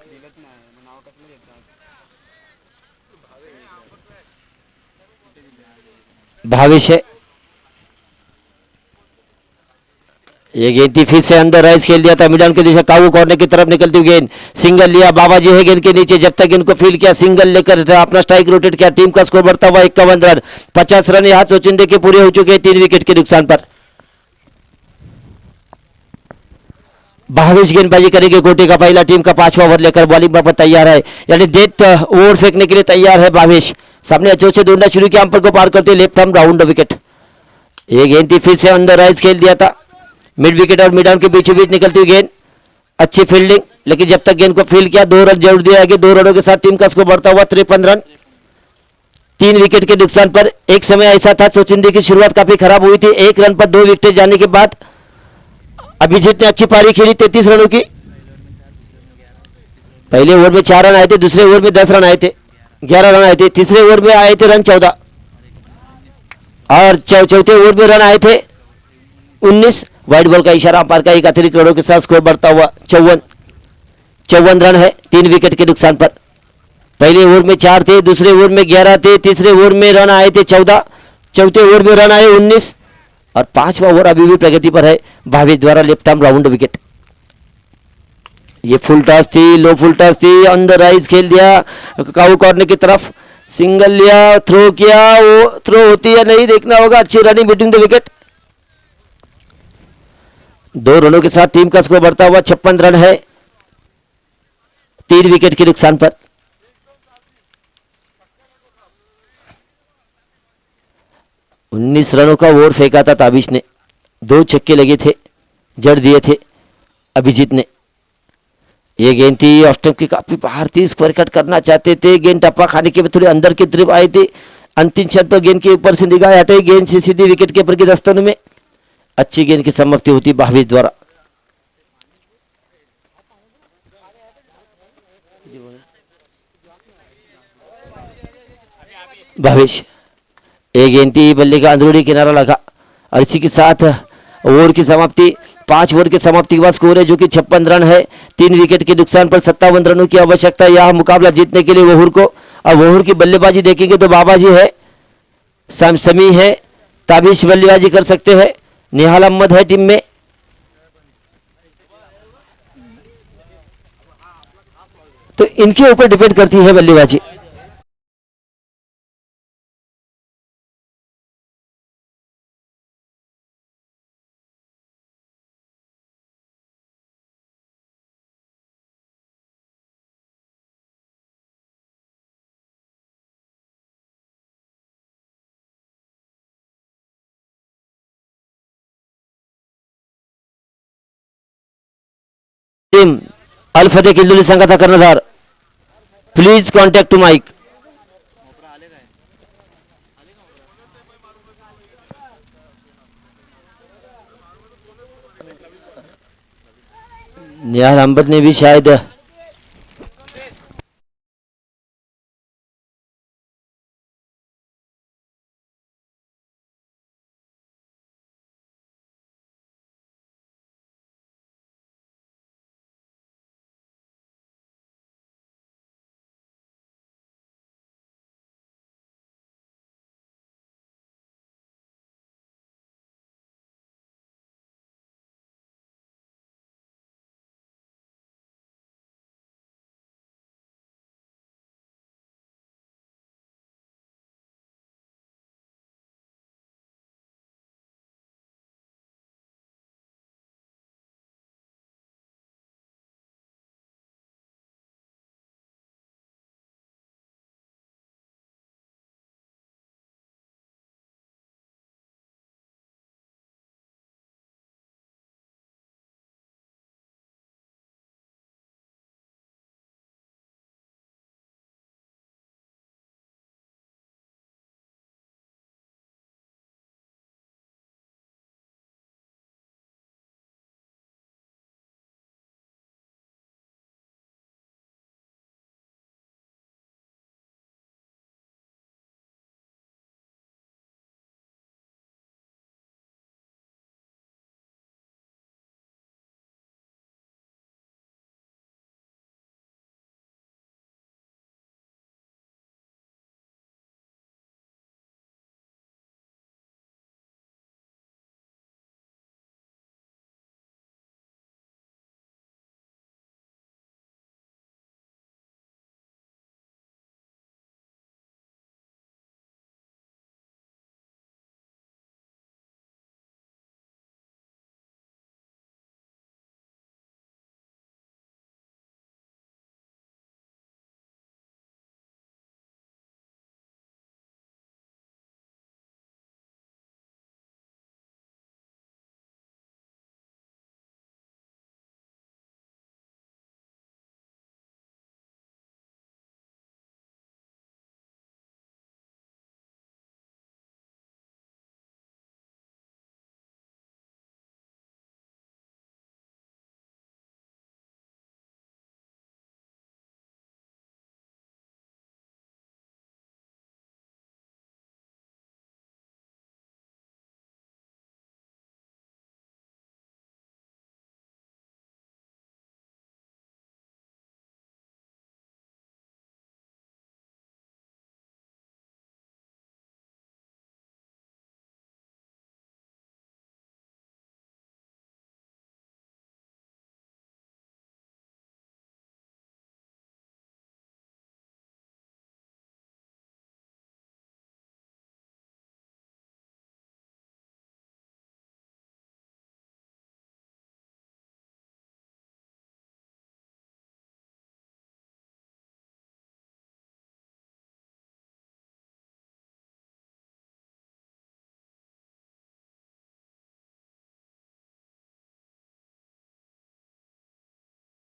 भाविश है। ये गेंद थी, फिर से अंदर राइज खेल दिया था, मिडल की दिशा, काबू कॉर्नर की तरफ निकलती हुई गेंद, सिंगल लिया, बाबाजी है गेंद के नीचे, जब तक इनको फील किया, सिंगल लेकर अपना स्ट्राइक रोटेट किया। टीम का स्कोर बढ़ता हुआ 51 रन, 50 रन यहाँ सोचिंदे के पूरे हो चुके हैं 3 विकेट के नुकसान पर। भावेश गेंदबाजी करेंगे कोटे का पहला, टीम का 5वां ओवर लेकर बॉलिंग पर तैयार है, यानी डेथ ओवर फेंकने के लिए तैयार है भावेश। सामने अच्छे से दौड़ना शुरू किया, अंपायर को पार करते लेफ्ट आर्म राउंड विकेट। ये गेंद थी, फिर से अंदर राइज खेल दिया था, मिड विकेट और मिड आर्म के बीचों बीच निकलती हुई गेंद, अच्छी फील्डिंग लेकिन जब तक गेंद को फील्ड किया 2 रन जरूर दिया गया। 2 रनों के साथ टीम का स्कोर बढ़ता हुआ 53 रन, 3 विकेट के नुकसान पर। एक समय ऐसा था सोचिंदे की शुरुआत काफी खराब हुई थी, 1 रन पर 2 विकेट जाने के बाद अभिजीत ने अच्छी पारी खेली 33 रनों की। पहले ओवर में 4 रन आए थे, दूसरे ओवर में 10 रन आए थे, 11 रन आए थे, तीसरे ओवर में आए थे रन 14। और चौथे ओवर में रन आए थे 19। व्हाइट बॉल का इशारा अंपायर का, एक अतिरिक्त रनों के साथ स्कोर बढ़ता हुआ 54 रन है 3 विकेट के नुकसान पर। पहले ओवर में 4 थे, दूसरे ओवर में 11 थे, तीसरे ओवर में रन आए थे 14, चौथे ओवर में रन आए 19 और पांचवा ओवर अभी भी प्रगति पर है भावेश द्वारा लेफ्ट आर्म राउंड विकेट। ये फुल टॉस थी, लो फुल टॉस थी, अंदर राइज खेल दिया काऊ कॉर्नर की तरफ, सिंगल लिया, थ्रो किया, वो थ्रो होती है नहीं देखना होगा। अच्छी रनिंग बिटवीन द विकेट, 2 रनों के साथ टीम का स्कोर बढ़ता हुआ 56 रन है 3 विकेट के नुकसान पर। उन्नीस रनों का ओवर फेंका था ताबिश ने, 2 छक्के लगे थे, जड़ दिए थे अभिजीत ने। ये गेंद थी ऑफ स्टंप की, काफी बाहर थी, स्क्वायर कट करना चाहते थे, गेंद टप्पा खाने के बाद थोड़ी अंदर की तरफ आई थी। अंतिम क्षण पर गेंद के ऊपर से निगाह हटाई, गेंद से सीधी विकेट के ऊपर की दस्तन में अच्छी गेंद की समाप्ति होती भावेश द्वारा। भावेश, एक गेंद थी, बल्ले का अंदरूनी किनारा लगा और इसी के साथ ओवर की समाप्ति। 5 ओवर की समाप्ति के बाद स्कोर है जो कि 56 रन है 3 विकेट के नुकसान पर। 57 रनों की आवश्यकता है यह मुकाबला जीतने के लिए वोहूर को। और वोहूर की बल्लेबाजी देखेंगे तो बाबा जी है, समी है, ताबिश बल्लेबाजी कर सकते हैं, निहाल अहमद है टीम में। तो इनके ऊपर डिपेंड करती है बल्लेबाजी। टीम अल फतेह किल्लोली संघाचा कर्णधार, प्लीज कॉन्टॅक्ट टू माइक। निहाल अहमद ने भी शायद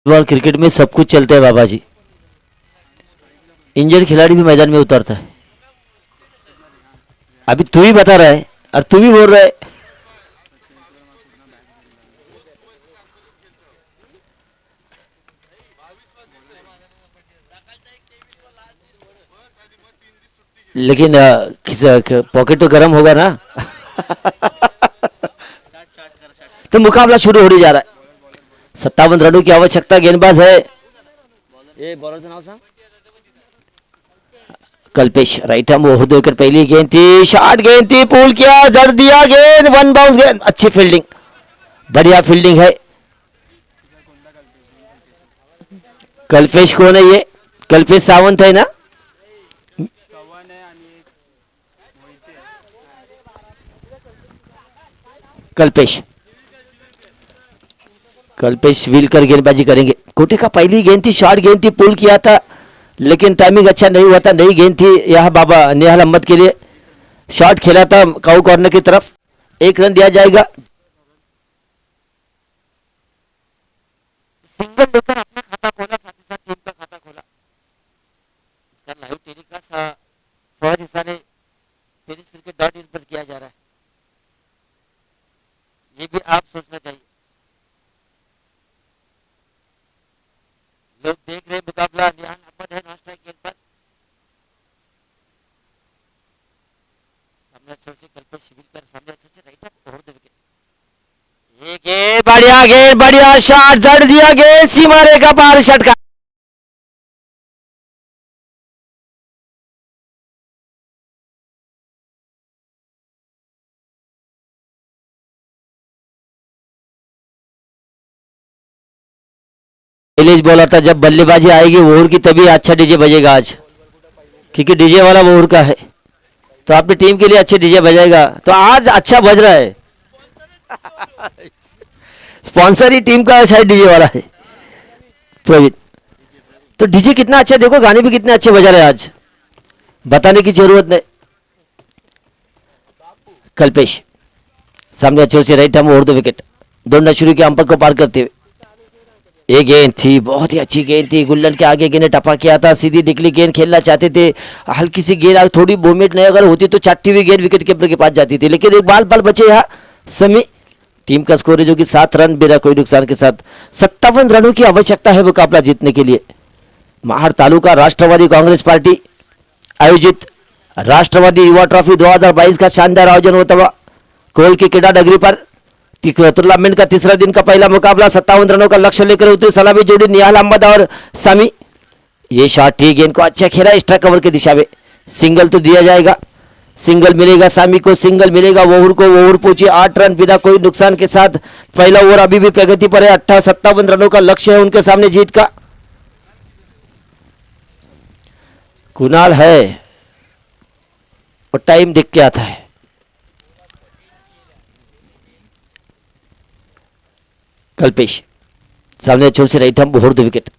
फुटबॉल क्रिकेट में सब कुछ चलता है बाबा जी, इंजर्ड खिलाड़ी भी मैदान में उतरता है। अभी तू ही बता रहा है और तू भी बोल रहा है। लेकिन पॉकेट तो गर्म होगा ना। तो मुकाबला शुरू होने जा रहा है। 57 रनों की आवश्यकता, गेंदबाज है ये बॉलर का नाम सांग, कल्पेश, राइट हैंड, वो दो विकेट। पहली गेंद थी, शॉट गेंद थी, पुल किया, जड़ दिया गेंद, वन बाउंस गेंद, अच्छी फील्डिंग, बढ़िया फील्डिंग है। कल्पेश कौन है ये? कल्पेश सावंत है ना? कल्पेश, कल्पेश विलकर गेंदबाजी करेंगे। कोटे का पहली गेंद थी, शॉर्ट गेंद थी, पुल किया था, लेकिन टाइमिंग अच्छा नहीं हुआ था। नई गेंद थी यह बाबा नेहाल अहमद के लिए, शॉट खेला था काउ कॉर्नर की तरफ, 1 रन दिया जाएगा। सिंगल लेकर अपना खाता खोला, साथ ही साथ टीम का खाता खोला। इसका लाइव टेलीकास्ट फौज हिस्सा ने tenniscricket.in पर किया जा रहा है, ये भी आप सोचना चाहिए। लोग देख रहे मुकाबला, निहाल अहमद है नाश्ता गेंद पर, सामने छोर से कल्पेश शिविलकर, सामने अच्छे से राइट हैंड, और दो विकेट। ये गेंद बढ़िया, गेंद बढ़िया, शॉट जड़ दिया, गेंद सीमा रेखा पार, शटका। शैलेश बोला था जब बल्लेबाजी आएगी वोहर की तभी अच्छा डीजे बजेगा आज, क्योंकि डीजे वाला वोहर का है, तो आपकी टीम के लिए अच्छे डीजे बजाएगा, तो आज अच्छा बज रहा है। स्पॉन्सर ही टीम का शायद डीजे वाला है प्रवीण, तो डीजे कितना अच्छा, देखो गाने भी कितने अच्छे बजा रहे हैं आज, बताने की जरूरत नहीं। कल्पेश सामने अच्छे से राइट हैंड, और 2 विकेट, दौड़ना शुरू किया अंपायर को पार करते हुए। एक गेंद थी, बहुत ही अच्छी गेंद थी, गुल्लन के आगे गेंद टपा किया था, सीधी निकली गेंद, खेलना चाहते थे, हल्की सी गेंद, थोड़ी मूवमेंट नहीं अगर होती तो चाटती हुई गेंद विकेट कीपर के पास जाती थी, लेकिन एक बाल बचे यहाँ समी। टीम का स्कोर है जो कि 7 रन बिना कोई नुकसान के साथ। 57 रनों की आवश्यकता है मुकाबला जीतने के लिए। महाड़ तालुका राष्ट्रवादी कांग्रेस पार्टी आयोजित राष्ट्रवादी युवा ट्रॉफी 2022 का शानदार आयोजन होता हुआ कोल की क्रीडा नगरी पर टूर्नामेंट का तीसरा दिन का पहला मुकाबला 57 रनों का लक्ष्य लेकर उतरी सलामी जोड़ी निहाल अहमद और सामी। ये शॉट ठीक, गेंद को अच्छा खेला स्ट्राइक कवर की दिशा में, सिंगल तो दिया जाएगा, सिंगल मिलेगा सामी को, सिंगल मिलेगा वोहर को, वोहर पहुंची 8 रन बिना कोई नुकसान के साथ। पहला ओवर अभी भी प्रगति पर है, 57 रनों का लक्ष्य है उनके सामने जीत का। कुणाल है और टाइम दिख के आता है, कल्पेश सामने छोर से राइट हैंड, और 2 विकेट।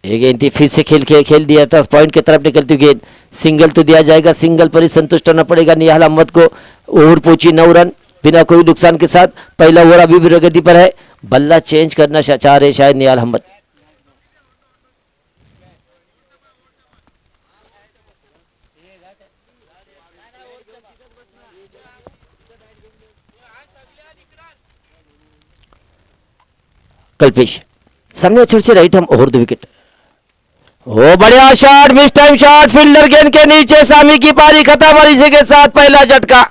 एक गेंद थी, फिर से खेल दिया था पॉइंट की तरफ निकलती हुई गेंद, सिंगल तो दिया जाएगा, सिंगल पर ही संतुष्ट होना पड़ेगा निहाल अहमद को। ओवर पहुंची 9 रन बिना कोई नुकसान के साथ, पहला ओवर अभी भी प्रगति पर है, बल्ला चेंज करना चाह रहे शायद निहाल अहमद। कल्पेश सामने छोर से राइट हैंड, और 2 विकेट। ओ बढ़िया shot, miss time shot, fielder गेंद के नीचे, सामी की पारी खत्म और इसी के साथ पहला झटका,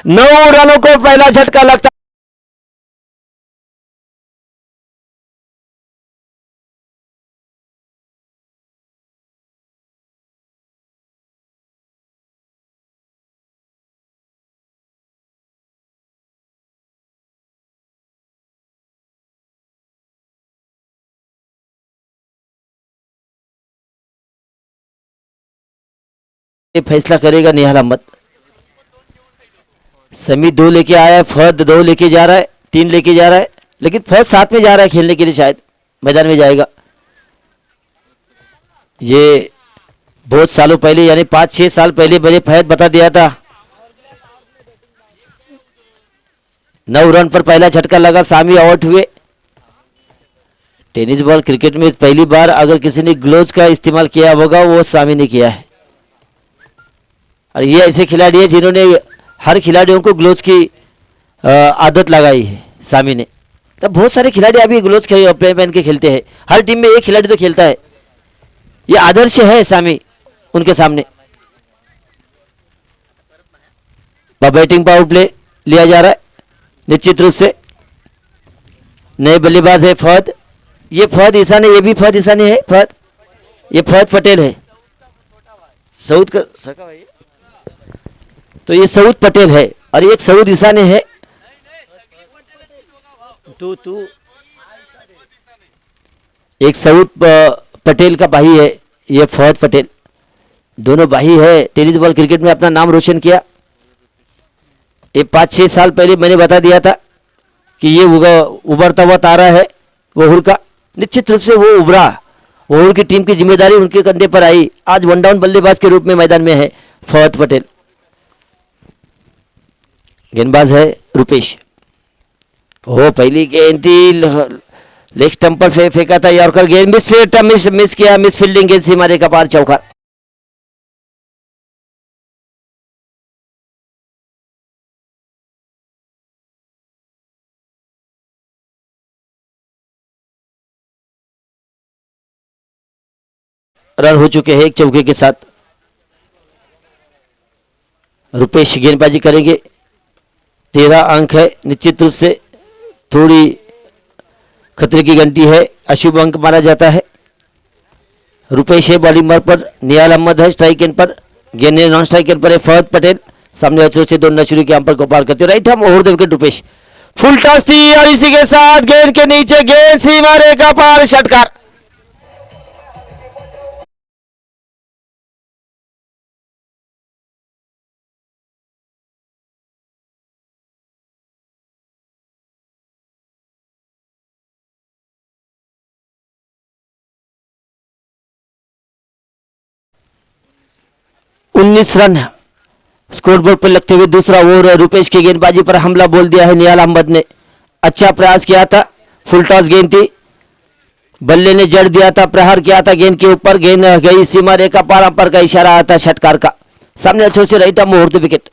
9 रनों को पहला झटका लगता। ये फैसला करेगा निहाल अहमद। समी 2 लेके आया है, फहद 2 लेके जा रहा है, 3 लेके जा रहा है, लेकिन फहद साथ में जा रहा है खेलने के लिए, शायद मैदान में जाएगा। ये बहुत सालों पहले यानी 5-6 साल पहले मैंने फहद बता दिया था। 9 रन पर पहला झटका लगा, सामी आउट हुए, टेनिस बॉल क्रिकेट में पहली बार अगर किसी ने ग्लोव्स का इस्तेमाल किया होगा वो स्वामी ने किया है। और ये ऐसे खिलाड़ी है जिन्होंने हर खिलाड़ियों को ग्लोव्स की आदत लगाई है स्वामी ने। तब बहुत सारे खिलाड़ी अभी ग्लोव्स पहन के खेलते हैं, हर टीम में एक खिलाड़ी तो खेलता है। ये आदर्श है स्वामी उनके सामने। बैटिंग पावर प्ले लिया जा रहा है निश्चित रूप से। नए बल्लेबाज है फहद, ये फहद ईसानी, ये भी फहद ईसानी है। फहद, ये फहद पटेल है, सऊद का सका भाई। तो ये सऊद पटेल है और एक सऊद ईसानी है। तू एक सऊद पटेल का भाई है ये फहद पटेल। दोनों भाई है, टेनिस बॉल क्रिकेट में अपना नाम रोशन किया। ये 5-6 साल पहले मैंने बता दिया था कि ये उभरता हुआ तारा है वहूर का। निश्चित रूप से वो उभरा, वहूर की टीम की जिम्मेदारी उनके कंधे पर आई। आज वन डाउन बल्लेबाज के रूप में मैदान में है फहद पटेल। गेंदबाज है रुपेश। वो पहली गेंद थी, लेग स्टंप पर फेंका था यॉर्कर गेंद, मिस किया, मिस फील्डिंग गेंद सीमा रेखा पार, चौका। रन हो चुके हैं एक चौके के साथ। रुपेश गेंदबाजी करेंगे, 13 अंक है। निश्चित रूप से थोड़ी खतरे की घंटी है, अशुभ अंक माना जाता है। रुपेश है बॉलिंग मार्क पर, निहाल अहमद है स्ट्राइक एंड पर, गेंद नॉन स्ट्राइक एंड पर है फहद पटेल। सामने अचर से दोनों शुरू के अंपर को पार करते राइट हम over the wicket Rupesh. Full toss थी और इसी के साथ गेंद के नीचे, गेंद सीमा रेखा पार, षटकार। उन्नीस रन स्कोरबोर्ड पर लगते हुए दूसरा ओवर। रुपेश की गेंदबाजी पर हमला बोल दिया है निहाल अहमद ने। अच्छा प्रयास किया था, फुल टॉस गेंद थी, बल्ले ने जड़ दिया था, प्रहार किया था गेंद के ऊपर, गेंद गई सीमा रेखा पार, अंपर का इशारा आता षटकार का। सामने अच्छे से राइट आर्म मुहूर्त विकेट।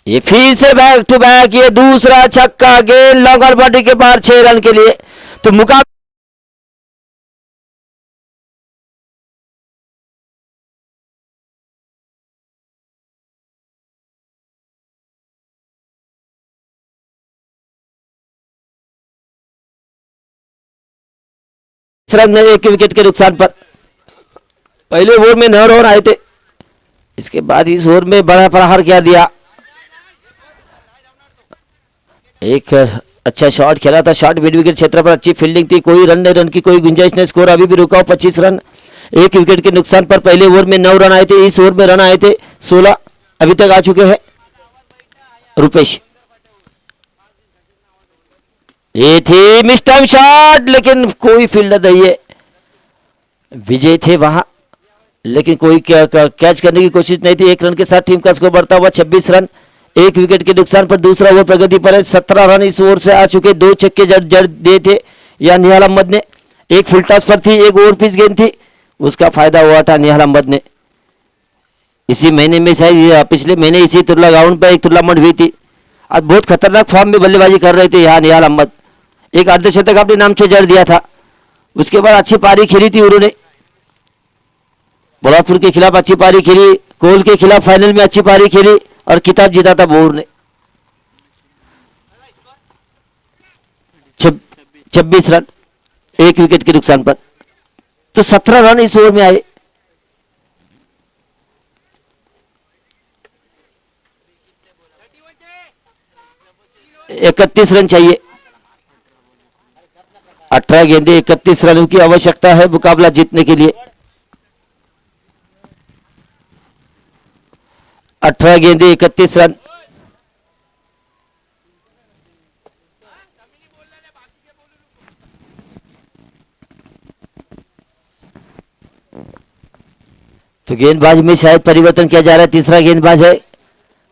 ये फिर से बैक टू बैक, ये दूसरा छक्का, गेंद लॉन्गर बॉडी के पार 6 रन के लिए। तो मुकाबला रन एक विकेट के नुकसान पर। पहले ओवर में 9 रन आए थे, इसके बाद इस ओवर में बड़ा प्रहार किया दिया। एक अच्छा शॉट खेला था, शॉट मिड विकेट क्षेत्र पर अच्छी फील्डिंग थी, कोई रन की कोई गुंजाइश नहीं। स्कोर अभी भी रुका हो 25 रन एक विकेट के नुकसान पर। पहले ओवर में 9 रन आए थे, इस ओवर में रन आए थे 16 अभी तक आ चुके हैं। रुपेश, ये थी मिस टाइम शॉट, लेकिन कोई फील्डर नहीं है। विजय थे वहां, लेकिन कोई कैच करने की कोशिश नहीं थी। 1 रन के साथ टीम का स्कोर बढ़ता हुआ 26 रन एक विकेट के नुकसान पर। दूसरा ओवर प्रगति पर है, 17 रन इस ओवर से आ चुके। 2 छक्के जड़ दिए थे या निहाल अहमद ने। एक फुल टॉस पर थी, एक ओवर पिच गेंद थी, उसका फायदा हुआ था निहाल अहमद ने। इसी महीने में शायद पिछले महीने इसी तुर्ला ग्राउंड पर एक टूर्नामेंट हुई थी। आज बहुत खतरनाक फॉर्म में बल्लेबाजी कर रहे थे यहाँ निहाल अहमद। एक अर्धशतक अपने नाम से जड़ दिया था, उसके बाद अच्छी पारी खेली थी उन्होंने। बलापुर के खिलाफ अच्छी पारी खेली, कोल के खिलाफ फाइनल में अच्छी पारी खेली और खिताब जीता था बोर ने। 26 रन एक विकेट के नुकसान पर। तो 17 रन इस ओवर में आए। इकतीस रन चाहिए, 18 गेंदे 31 रनों की आवश्यकता है मुकाबला जीतने के लिए। 18 गेंदे 31 रन। तो गेंदबाज में शायद परिवर्तन किया जा रहा है। तीसरा गेंदबाज है,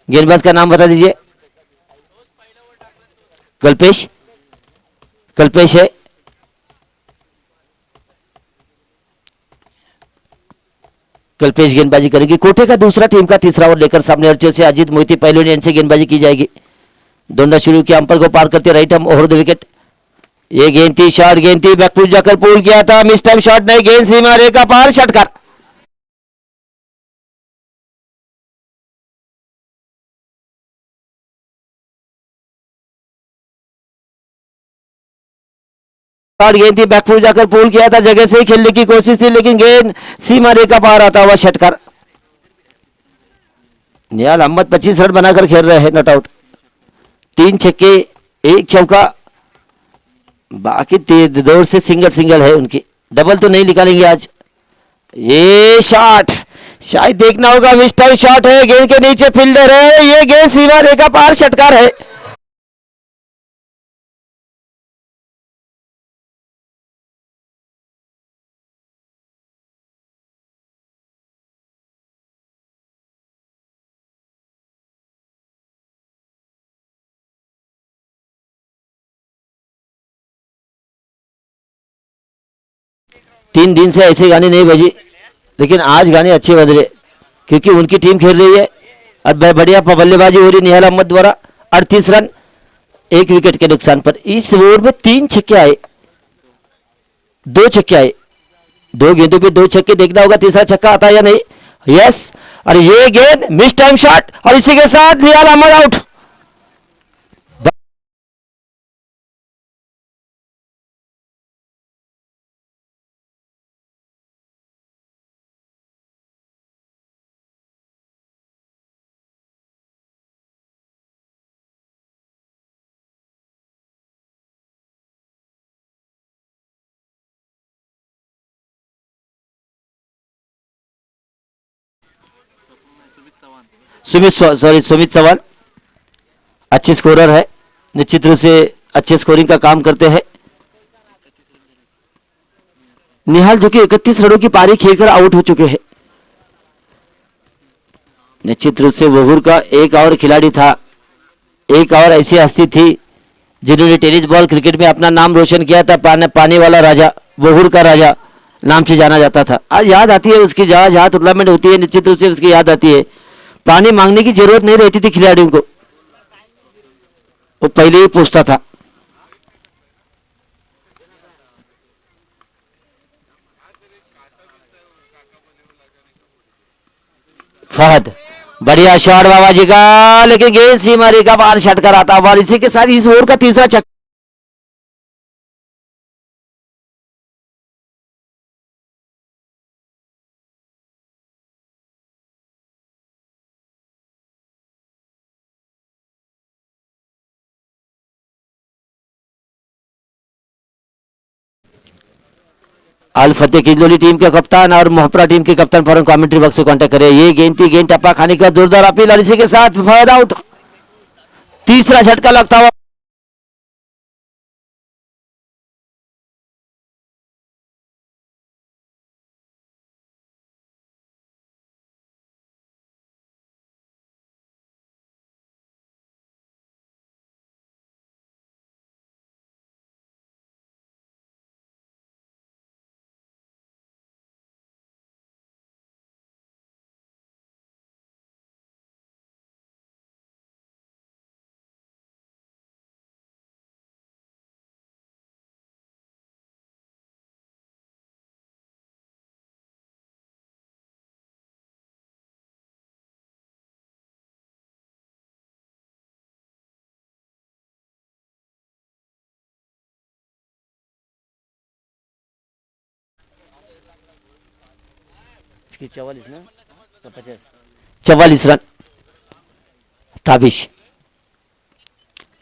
गेंदबाज का नाम बता दीजिए। कल्पेश, कल्पेश है। कल्पेश गेंदबाजी करेगी। कोटे का दूसरा टीम का तीसरा ओवर लेकर सामने अर्चर से अजीत मोहिती पहले एंड से गेंदबाजी की जाएगी। दोनों शुरू किया, अंपर को पार करते राइट हम ओवर द विकेट। ये गेंद थी, शॉट गेंद थी, बैकफुट जाकर पूल किया था, मिस टाइम शॉट नहीं, गेंद सीमा रेखा पार, षटकार। शॉट गेंद थी, बैकफुट जाकर पूल किया था, जगह से ही खेलने की कोशिश थी लेकिन गेंद सीमा रेखा पार आता हुआ षटकार। निहाल अहमद 25 रन बनाकर खेल रहे हैं, नॉट आउट। 3 छक्के 1 चौका, बाकी 2 से सिंगल है उनकी, डबल तो नहीं निकालेंगे आज। ये शॉट शायद देखना होगा, मिस टाइम शॉट है, गेंद के नीचे फील्डर है, ये गेंद सीमा रेखा पार, षटकार है। तीन दिन से ऐसे गाने नहीं बजी, लेकिन आज गाने अच्छे बज रहे क्योंकि उनकी टीम खेल रही है और बढ़िया बल्लेबाजी हो रही निहाल अहमद द्वारा। 38 रन 1 विकेट के नुकसान पर। इस ओवर में 3 छक्के आए, 2 छक्के आए, 2 गेंदों पे 2 छक्के, देखना होगा तीसरा छक्का आता है या नहीं। यस, और ये गेंद मिस टाइम शॉट और इसी के साथ निहाल अहमद आउट। सुमित चौहान अच्छे स्कोरर है, निश्चित रूप से अच्छे स्कोरिंग का काम करते हैं। निहाल जो कि 31 रनों की पारी खेलकर आउट हो चुके हैं। निश्चित रूप से वहूर का एक और खिलाड़ी था, एक और ऐसी हस्ती थी जिन्होंने टेनिस बॉल क्रिकेट में अपना नाम रोशन किया था। पानी वाला राजा, वहूर का राजा नाम से जाना जाता था। आज याद आती है उसकी, जहाँ टूर्नामेंट होती है निश्चित रूप से उसकी याद आती है। पानी मांगने की जरूरत नहीं रहती थी खिलाड़ियों को, वो पहले ही पूछता था। फहद बढ़िया शॉट बाबा जी का, लेकिन गेंद सीमा रेखा पार षटकार आता है। और इसी के साथ इस ओवर का तीसरा छक्का। अल फतेह किजलोली टीम के कप्तान और मोहपरा टीम के कप्तान फॉरन कमेंट्री बॉक्स से कांटेक्ट करें। ये गेंद थी, गेंद टप्पा खाने का जोरदार अपील और इसी के साथ फहद आउट। तीसरा झटका लगता हुआ इसकी 44 ना 50 44 रन। ताबिश,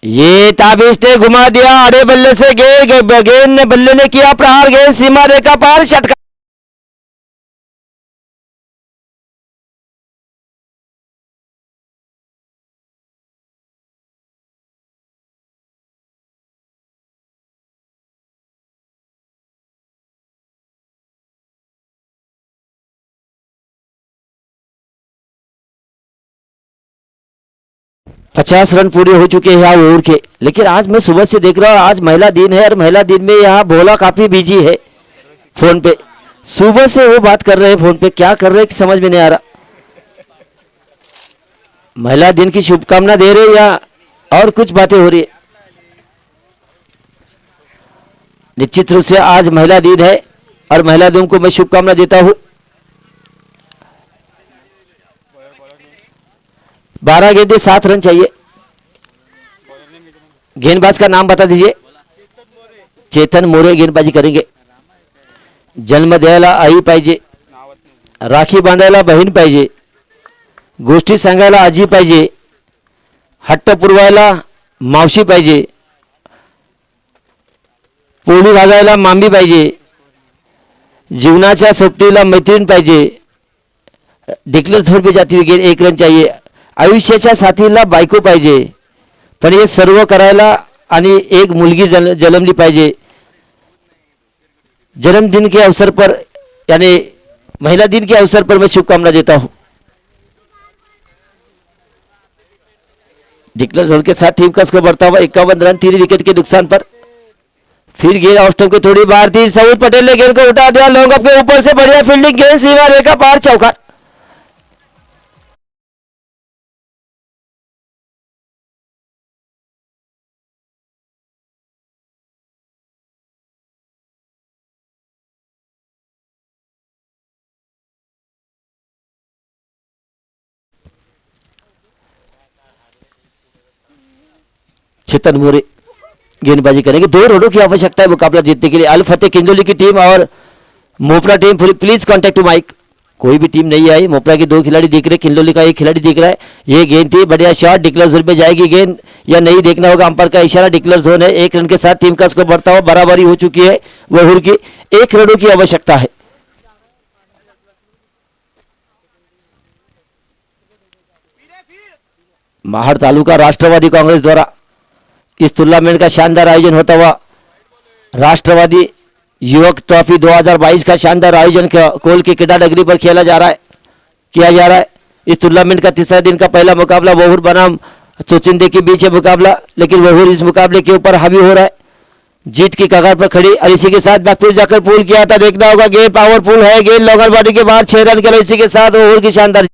ये ताबिश ने घुमा दिया अड़े बल्ले से, गेंद ने बल्ले ने किया प्रहार, गेंद सीमा रेखा पार, षटकार। पचास रन पूरे हो चुके हैं यहाँ ओवर के। लेकिन आज मैं सुबह से देख रहा हूँ, आज महिला दिन है और महिला दिन में यहाँ भोला काफी बिजी है फोन पे। सुबह से वो बात कर रहे हैं फोन पे, क्या कर रहे हैं कि समझ में नहीं आ रहा। महिला दिन की शुभकामना दे रहे या और कुछ बातें हो रही है। निश्चित रूप से आज महिला दिन है और महिला दिन को मैं शुभकामना देता हूं। 12 गेंदे 7 रन चाहिए। गेंदबाज का नाम बता दीजिए। चेतन मोरे गेंदबाजी करेंगे। जन्म द्यायला आई पाहिजे, राखी बांधायला बहीण पाहिजे, गोष्टी सांगायला आजी पाहिजे, हट्ट पुरवायला मावशी पाहिजे, पोळी भाजायला मामी पाहिजे, जीवनाच्या सोबतीला मैत्रीण पाहिजे। डिक्लेअर झोन पे जाती हुई गेंद 1 रन चाहिए। आयुष्याच्या साथीला बायको पाहिजे, पण हे सर्व करायला आणि एक मुलगी जन्मली पाहिजे। जन्मदिन के अवसर पर यानी महिला दिन के अवसर पर मैं शुभकामना देता हूं। डिक्लेअर झोन के साथ टीम का स्कोर बढ़ता हुआ 51 रन 3 विकेट के नुकसान पर। फिर गेंद ऑफ स्टंप के थोड़ी बाहर थी। सऊद पटेल ने गेंद को उठा दिया लॉन्ग ऑफ के ऊपर से, बढ़िया फील्डिंग, गेंद सीमा रेखा पार, चौका। चेतन मोरे गेंदबाजी करेंगे। 2 रनों की आवश्यकता है मुकाबला जीतने के लिए। अल फतेह किंजोली की टीम और Mopra team, please contact to mike. कोई भी टीम नहीं आई। मोपरा के 2 खिलाड़ी दिख रहे, किंजोली का 1 खिलाड़ी दिख रहा है। ये गेंद थी, बढ़िया शॉट। डिक्लेअर जोन में जाएगी गेंद या नहीं देखना होगा, अंपायर का इशारा। डिक्लेअर जोन है। 1 रन के साथ टीम का स्कोर बढ़ता हुआ बराबरी हो चुकी है। वहूर की 1 रनों की आवश्यकता है। महाड़ तालुका राष्ट्रवादी कांग्रेस द्वारा इस टूर्नामेंट का शानदार आयोजन होता हुआ राष्ट्रवादी युवक ट्रॉफी 2022 का शानदार आयोजन कोल की क्रीडा नगरी पर किया जा रहा है। इस टूर्नामेंट का तीसरा दिन का पहला मुकाबला वहूर बनाम चोचिंदे के बीच है मुकाबला, लेकिन वहूर इस मुकाबले के ऊपर हावी हो रहा है। जीत की कगार पर खड़ी और इसी के साथ बैकफुल जाकर पुल किया था। देखना होगा, गेंद पावरफुल है, गेंद लॉन्गर बॉडी के बाहर 6 रन के लिए। इसी के साथ वहूर की शानदार